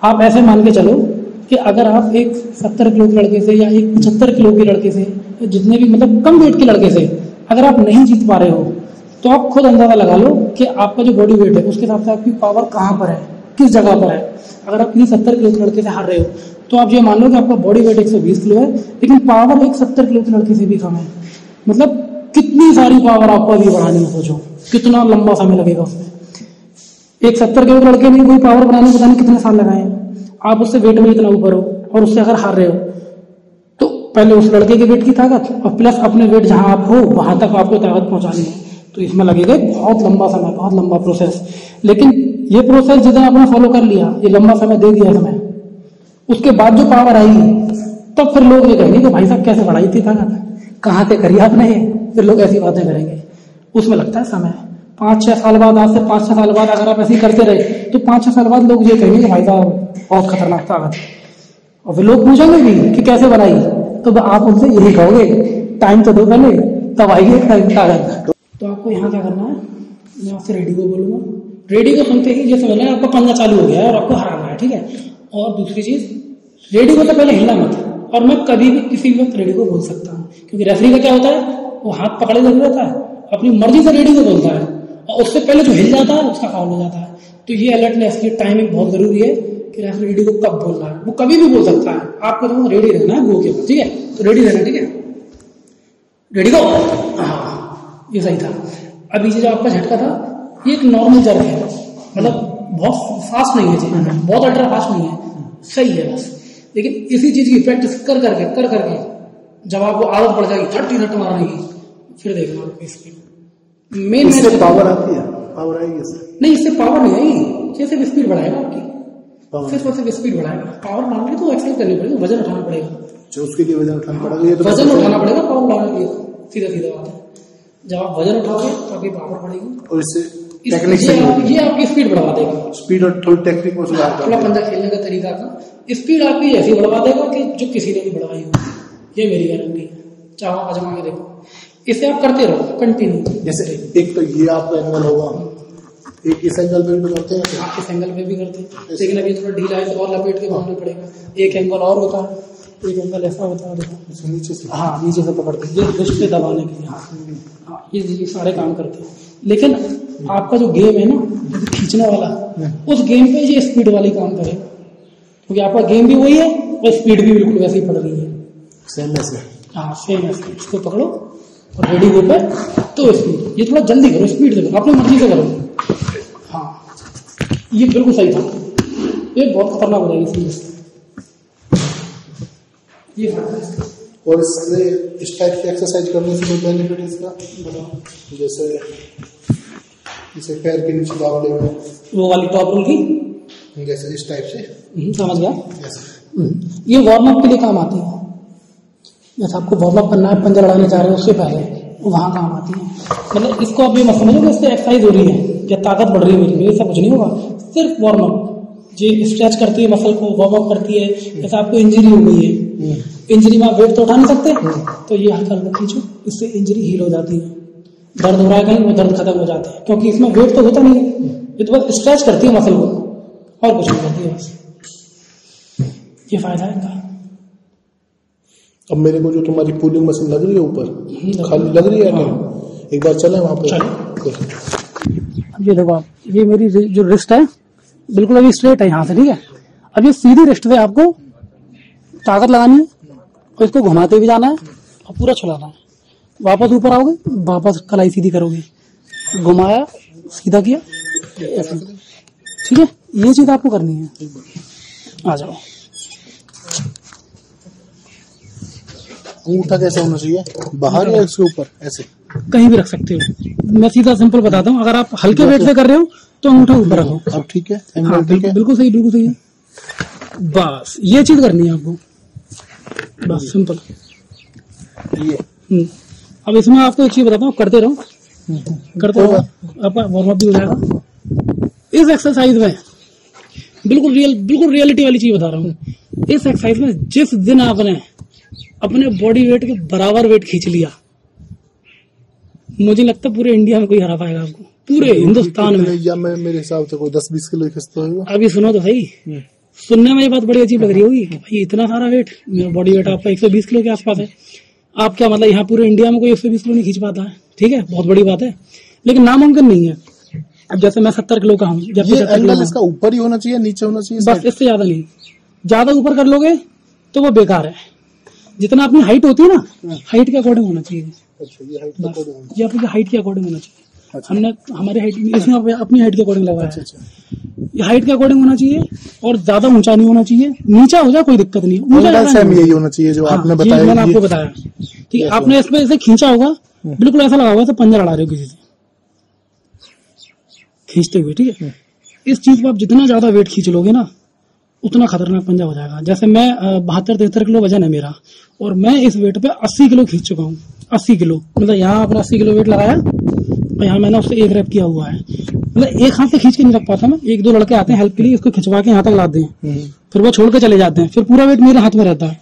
आप ऐसे मान के चलो कि अगर आप एक 70 किलो के लड़के से या एक 75 किलो के लड़के से, जितने भी मतलब कम वेट के लड़के से अगर आप नहीं जीत पा रहे हो, तो आप खुद अंदाजा लगा लो कि आपका जो बॉडी वेट है उसके हिसाब से आपकी पावर कहाँ पर है, किस जगह पर है। अगर आप किसी 70 किलो के लड़के से हार रहे हो तो आप ये मान लो कि आपका बॉडी वेट 120 किलो है, लेकिन पावर एक 70 किलो के लड़के से भी कम है। मतलब कितनी सारी पावर आपको अभी बढ़ानी है, सोचो कितना लंबा समय लगेगा उसमें। एक 70 किलो के लड़के ने कोई पावर बनाने पता नहीं कितने साल लगाए हैं। आप उससे वेट में इतना ऊपर हो और उससे अगर हार रहे हो, तो पहले उस लड़के के वेट की ताकत और प्लस अपने वेट जहां आप हो वहां तक आपको ताकत पहुंचानी है, तो इसमें लगेगा बहुत लंबा समय, बहुत लंबा प्रोसेस। लेकिन ये प्रोसेस जितना आपने फॉलो कर लिया, ये लंबा समय दे दिया समय, उसके बाद जो पावर आई तब फिर लोग ये कहेंगे कि भाई साहब कैसे बढ़ाई थी ताकत, कहाँ से करी आपने, फिर लोग ऐसी बातें करेंगे। उसमें लगता है समय। 5-6 साल बाद, आज से 5-6 साल बाद अगर आप ऐसे ही करते रहे तो 5-6 साल बाद लोग ये कहेंगे कि भाई साहब बहुत खतरनाक ताकत, और फिर लोग पूछेंगे भी कि कैसे बनाई, तो आप उनसे यही कहोगे टाइम तो दो पहले, तब आइए ताकत। तो आपको यहाँ क्या करना है, मैं आपसे रेडी को बोलूंगा, रेडी को सुनते ही ये समझना है आपका पंजा चालू हो गया है और आपको हराना है, ठीक है। और दूसरी चीज, रेडी को तो पहले हिलना मत, और मैं कभी भी किसी भी वक्त रेडी को बोल सकता हूँ, क्योंकि रेफरी का क्या होता है, वो हाथ पकड़े जरूर रहता है अपनी मर्जी से रेडी को बोलता है और उससे पहले जो हिल जाता है उसका फाउल हो जाता है। तो ये अलर्टनेस की टाइमिंग बहुत जरूरी है कि रेफरी रेडी को कब बोलना है। वो कभी भी बोल सकता है, आपको तो रेडी रहना है गो के बाद, ठीक है? तो रेडी रहना, ठीक है? रेडी गो। हाँ, ये सही था। अभी जो आपका झटका था ये एक नॉर्मल जर्क है, मतलब बहुत फास्ट नहीं है, बहुत अल्ट्रा फास्ट नहीं है, सही है बस। लेकिन इसी चीज की प्रैक्टिस कर करके जब आपको आदत पड़ जाएगी 30 रट मारने की, फिर देखना आपकी स्पीड मेन पावर आती है, पावर आएगी इससे? नहीं, इससे पावर नहीं आएगी, सिर्फ स्पीड बढ़ाएगा आपकी, सिर्फ स्पीड बढ़ाएगा। पावर बढ़ाने के लिए तो एक्सरसाइज करनी पड़ेगी, वजन उठाना पड़ेगा। जो उसके लिए वजन उठाना पड़ेगा, ये तो वजन उठाना पड़ेगा पावर बढ़ाने के लिए, सीधा बात है। जब आप वजन उठाओगे तो आपकी पावर बढ़ेगी और इससे टेक्निक से ये आपकी स्पीड बढ़ा देगा। स्पीड और थोड़ी टेक्निक में सुधार, थोड़ा पंजा खेलने का तरीका का स्पीड आपकी ऐसी बढ़ा देगा कि जो किसी ने भी बढ़ाई हो, ये मेरी गारंटी है। चाहो आजमा के देखो, इसे आप करते रहो कंटिन्यू। जैसे एक तो ये आपका एंगल होगा, एक इस एंगल पे भी करते हैं, आप इस एंगल पे भी करते हैं, लेकिन अभी थोड़ा ढीला है तो और लपेट के बांधना पड़ेगा। एक एंगल और होता है, एक एंगल ऐसा होता है, देखो नीचे से, हाँ नीचे से पकड़ते हैं, ये रिस्ट पे दबाने के लिए। हाँ, ये सारे काम करते हैं। लेकिन आपका जो गेम है ना खींचने वाला, उस गेम पे ये स्पीड वाली काम करेगा, क्योंकि आपका गेम भी वही है और स्पीड भी बिल्कुल वैसे ही पड़ रही है, सेम ऐसे। हाँ सेम ऐसे। इसको पकड़ो और रेडी गो पे तो स्पीड, ये थोड़ा जल्दी करो, स्पीड देखो, अपनी मर्जी से करो। हाँ, ये बिल्कुल सही था, ये बहुत खतरनाक हो जाएगी सीरीज। ये और इससे इस टाइप की एक्सरसाइज करने से कोई बेनिफिट इसका बताओ? जैसे पैर के नीचे दाबले हुए, वो वाली टॉप रोल की, जैसे इस टाइप से, समझ गया? ये वार्म अप के लिए काम आती है। जैसे आपको वार्म अप करना है, पंजा लड़ाने जा रहे हो उससे पहले, वहां काम आती है। मतलब इसको आप ये मत समझो कि इससे एक्सरसाइज हो रही है या ताकत बढ़ रही है मेरी, ऐसा कुछ नहीं होगा। सिर्फ वार्म अप, ये स्ट्रेच करती है मसल को, वार्म अप करती है। जैसे आपको इंजरी हो गई है, इंजरी में आप वेट तो उठा नहीं सकते, तो ये हल्का हल्का खींचो, इससे इंजरी हील हो जाती है। दर्द हो रहा है कहीं, वो दर्द खत्म हो जाता है, क्योंकि इसमें वेट तो होता नहीं है, ये तो बस स्ट्रेच करती है मसल को और कुछ नहीं करती है बस। ये फायदा है इनका। अब मेरे को जो तुम्हारी पुलिंग मशीन लग रही है ऊपर, खाली लग रही है नहीं? एक बार चले वहां पे। ये देखो आप, ये मेरी जो रिस्ट है बिल्कुल अभी स्ट्रेट है यहाँ से, ठीक है? अब ये सीधी रिस्ट पे आपको ताकत लगानी है और इसको घुमाते भी जाना है और पूरा छुलाना है। वापस ऊपर आओगे, वापस कलाई सीधी करोगे, घुमाया सीधा किया, ठीक है? ये चीज आपको करनी है। आ जाओ। अंगूठा कैसे होना चाहिए, बाहर या इसके ऊपर? ऐसे कहीं भी रख सकते हो। मैं सीधा सिंपल बताता हूँ, अगर आप हल्के वेट से कर रहे हो तो अंगूठा ऊपर रखो। अब ठीक है? हाँ, बिल्कुल सही, बिल्कुल सही है। बस ये चीज करनी है आपको, बस सिंपल ये। अब इसमें आपको एक चीज बताता हूँ, करते रहो आपका वार्म अप भी हो जाएगा। इस एक्सरसाइज में बिल्कुल रियलिटी वाली चीज बता रहा हूँ। इस एक्सरसाइज में जिस दिन आपने अपने बॉडी वेट के बराबर वेट खींच लिया, मुझे लगता है पूरे इंडिया में कोई हरा पाएगा आपको, पूरे हिंदुस्तान में। या मैं मेरे हिसाब से कोई 10-20 किलो खींचता होगा। अभी सुनो तो सही, सुनने में ये बात बड़ी अजीब लग रही होगी कि भाई इतना सारा वेट, मेरा बॉडी वेट आपका 120 किलो के आसपास है। आप क्या मतलब यहाँ पूरे इंडिया में कोई 120 किलो नहीं खींच पाता है, ठीक है? बहुत बड़ी बात है, लेकिन नामुमकिन नहीं है। अब जैसे मैं 70 किलो का हूँ, जब 75 किलो इसका ऊपर ही होना चाहिए, नीचे होना चाहिए, बस इससे ज्यादा नहीं। ज्यादा ऊपर कर लोगे तो वो बेकार है। जितना अपनी हाइट होती है ना, हाइट के अकॉर्डिंग होना चाहिए। अच्छा, ये हाइट के अकॉर्डिंग, ये अपनी हाइट के अकॉर्डिंग होना चाहिए। हमने हमारी हाइट इसमें अपनी हाइट के अकॉर्डिंग लगाया है। ये हाइट के अकॉर्डिंग होना चाहिए और ज्यादा ऊंचा नहीं होना चाहिए। नीचा हो जाए कोई दिक्कत नहीं, ऊंचा सेम यही होना चाहिए जो आपने बताया। मैंने आपको बताया, ठीक है? आपने इसमें ऐसे खींचा होगा, बिल्कुल ऐसा लगा होगा तो पंजा लड़ा रहे हो किसी से खींचते हुए, ठीक है? इस चीज को आप जितना ज्यादा वेट खींच लोगे ना, उतना खतरनाक पंजा हो जाएगा। जैसे मैं 72-73 किलो वजन है मेरा, और मैं इस वेट पे 80 किलो खींच चुका हूँ। 80 किलो मतलब यहाँ अपना 80 किलो वेट लगाया और यहाँ मैंने उससे 1 रैप किया हुआ है। मतलब एक हाथ से खींच के नहीं रख पाता मैं, 1-2 लड़के आते हैं हेल्प के लिए, इसको खिंचवा के यहाँ तक लाते हैं, फिर वो छोड़ के चले जाते हैं, फिर पूरा वेट मेरे हाथ में रहता है।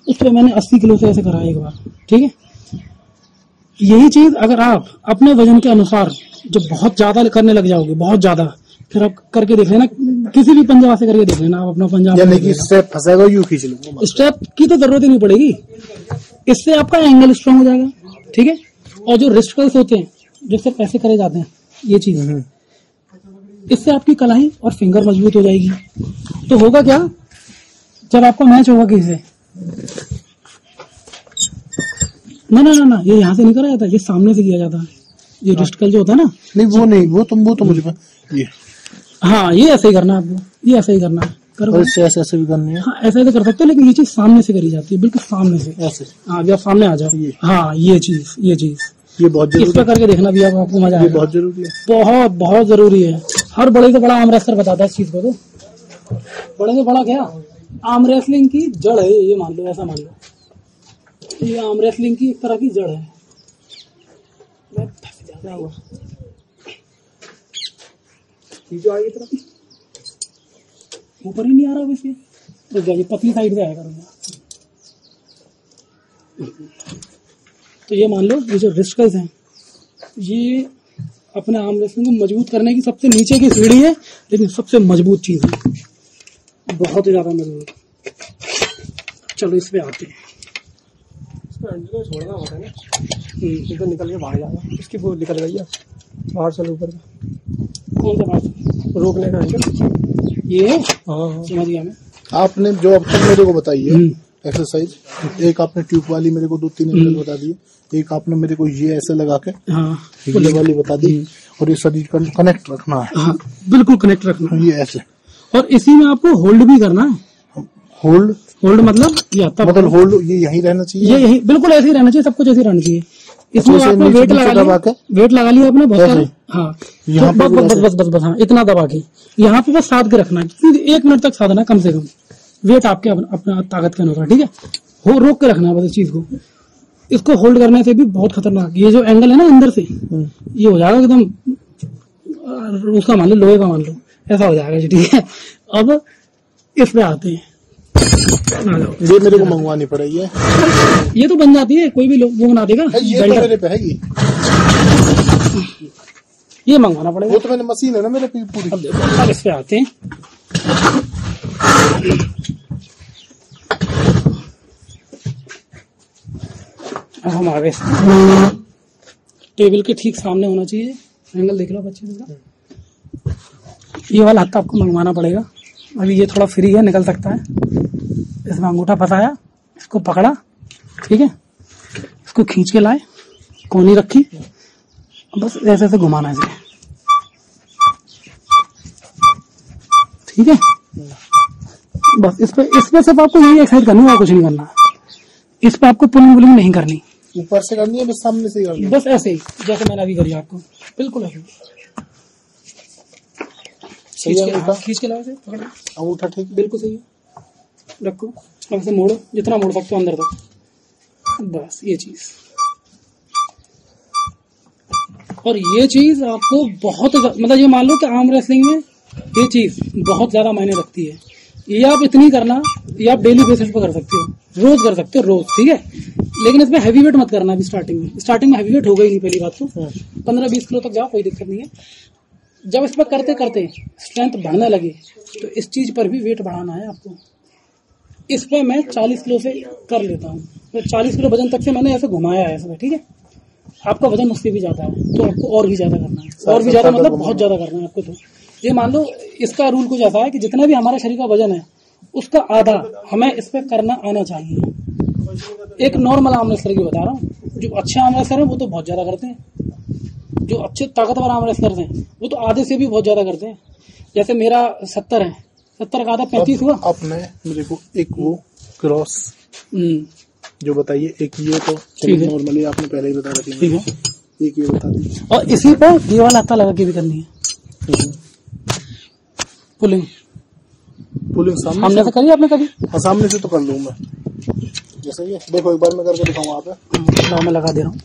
उस पर मैंने 80 किलो से ऐसे करा एक बार, ठीक है? यही चीज अगर आप अपने वजन के अनुसार जब बहुत ज्यादा करने लग जाओगे, बहुत ज्यादा, फिर आप करके देख लेना, किसी भी पंजा से करके देख लेना, आप अपना पंजा स्टेप फंसेगा, यूं खींच लूंगा। स्टेप की तो जरूरत ही नहीं पड़ेगी, इससे आपका एंगल स्ट्रांग हो जाएगा, ठीक है? और जो रिस्ट कर्ल्स होते हैं जिससे पैसे करे जाते हैं, ये चीज, इससे आपकी कलाई और फिंगर मजबूत हो जाएगी। तो होगा क्या, जब आपको मैच होगा किसी से, ना ये यहाँ से नहीं करा जाता, ये सामने से किया जाता है। ये रिस्ट कर्ल जो होता है ना, नहीं वो तो मुझे ये, हाँ ये ऐसे ही करना है आपको, ये ऐसे ही करना है, करो ऐसे भी करनी है। हाँ ऐसे तो कर सकते हो, लेकिन ये चीज सामने से करी जाती है, बिल्कुल सामने से ऐसे। हाँ अभी आप सामने आ जाओ, हाँ ये चीज ये बहुत जरूरी है, इस पर करके देखना भी आपको मजा आएगा। बहुत जरूरी है, बहुत जरूरी है। हर बड़े से बड़ा आर्म रेसलर बताता है इस चीज को। तो बड़े से बड़ा क्या, आर्म रेसलिंग की जड़ है ये, मान लो, ऐसा मान लो, ये आर्म रेसलिंग की एक तरह की जड़ है। क्या हुआ, जो आएगी तरफ ऊपर ही नहीं आ रहा वैसे, तो जाइए पतली साइड से आया करूँगा। तो ये मान लो, ये जो रिस्ट कर्ल्स हैं, ये अपने आर्म रेसलिंग को मजबूत करने की सबसे नीचे की सीढ़ी है, लेकिन सबसे मजबूत चीज है, बहुत ही ज्यादा मजबूत। चलो इस पे आते हैं। इसको छोड़ना होता है ना, इधर निकल के बाहर जाएगा, इसकी वो निकल गई है बाहर। चलो ऊपर कौन सा बात रोकने का एंगल ये है। हाँ समझ गया मैं। आपने जो अब तक मेरे को बताई है एक्सरसाइज, एक आपने ट्यूब वाली मेरे को 2-3 बता दी, एक आपने मेरे को ये ऐसे लगा के ये वाली बता दी, और ये शरीर का कनेक्ट रखना है। हाँ, बिल्कुल कनेक्ट रखना है, ये ऐसे। और इसी में आपको होल्ड भी करना है। होल्ड मतलब ये आता, मतलब होल्ड ये यहीं रहना चाहिए, ये यही बिल्कुल ऐसे ही रहना चाहिए, सब कुछ ऐसे ही रहना चाहिए। इसमें आपने वेट लगा लिया आपने बहुत सारे, हाँ बस हाँ इतना दबा के यहाँ पे बस साध के रखना है, 1 मिनट तक साधना कम से कम, वेट आपके अपना ताकत के अनुसार, ठीक है। हो रोक के रखना है बस इस चीज को। इसको होल्ड करने से भी बहुत खतरनाक, ये जो एंगल है ना अंदर से, ये हो जाएगा एकदम उसका मान लो, लोहे का मान लो, ऐसा हो जाएगा जी, ठीक है। अब इस पे आते हैं, ये मेरे को मंगवानी पड़ेगी, ये तो बन जाती है, कोई भी लोग वो बना देगा, ये तो मेरे पे है, ये मंगवाना पड़ेगा, वो तो मैंने मशीन है ना मेरे पे पूरी। अब देखो इस पे आते हैं, अब हम आगे टेबल के ठीक सामने होना चाहिए, एंगल देख लो अच्छे से। ये वाला हत्था आपको मंगवाना पड़ेगा। अभी ये थोड़ा फ्री है, निकल सकता है, इसमें अंगूठा फंसाया, इसको पकड़ा, ठीक है, इसको खींच के लाए, कोनी रखी, बस ऐसे ऐसे घुमाना है इसे, ठीक है। बस इस पे सिर्फ आपको यही एक्सरसाइज करनी है, कुछ नहीं करना। इस पे आपको पुलिंग वुलिंग नहीं करनी, ऊपर से करनी है, बस सामने से करनी है, बस ऐसे ही जैसे मैंने अभी करी आपको, बिल्कुल ऐसे खींच के लाओ, अंगूठा ठीक बिल्कुल सही है, रखो, अब से मोड़ो, जितना मोड़ सकते हो अंदर तक, बस ये चीज। और ये चीज आपको बहुत, मतलब ये मान लो कि आर्म रेसलिंग में ये चीज बहुत ज्यादा मायने रखती है। ये आप इतनी करना, ये आप डेली बेसिस पे कर सकते हो, रोज कर सकते हो, रोज, ठीक है। लेकिन इसमें हैवी वेट मत करना अभी स्टार्टिंग में हैवी वेट होगा ही नहीं, पहली बात तो 15-20 किलो तक जाओ, कोई दिक्कत नहीं है। जब इस पर करते करते स्ट्रेंथ बढ़ने लगे, तो इस चीज पर भी वेट बढ़ाना है आपको। इस पे मैं 40 किलो से कर लेता हूँ, तो 40 किलो वजन तक से मैंने ऐसे घुमाया है इसमें, ठीक है। आपका वजन उससे भी ज्यादा है, तो आपको और भी ज्यादा करना है, और भी ज्यादा मतलब बहुत ज्यादा करना है आपको। तो ये मान लो, इसका रूल कुछ ऐसा है कि जितना भी हमारे शरीर का वजन है, उसका आधा हमें इस पे करना आना चाहिए। एक नॉर्मल आर्म रेसलर की बता रहा हूँ, जो अच्छे आर्म रेसलर हैं वो तो बहुत ज्यादा करते हैं, जो अच्छे ताकतवर आर्म रेसलर हैं वो तो आधे से भी बहुत ज्यादा करते हैं। जैसे मेरा 70 है, 70 का आधा 35 हुआ। आपने मेरे को एक वो क्रॉस जो बताइए, एक ये तो नॉर्मली आपने पहले ही बता रखी, ठीक है, एक ये बता दी, और इसी पर ये वाला हत्था लगा के भी करनी है, पुलिंग सामने से करिए आपने कभी? सामने से तो कर लूँ मैं, जैसे ये देखो, एक बार मैं करके दिखाऊंगा आप, मैं लगा दे रहा हूँ।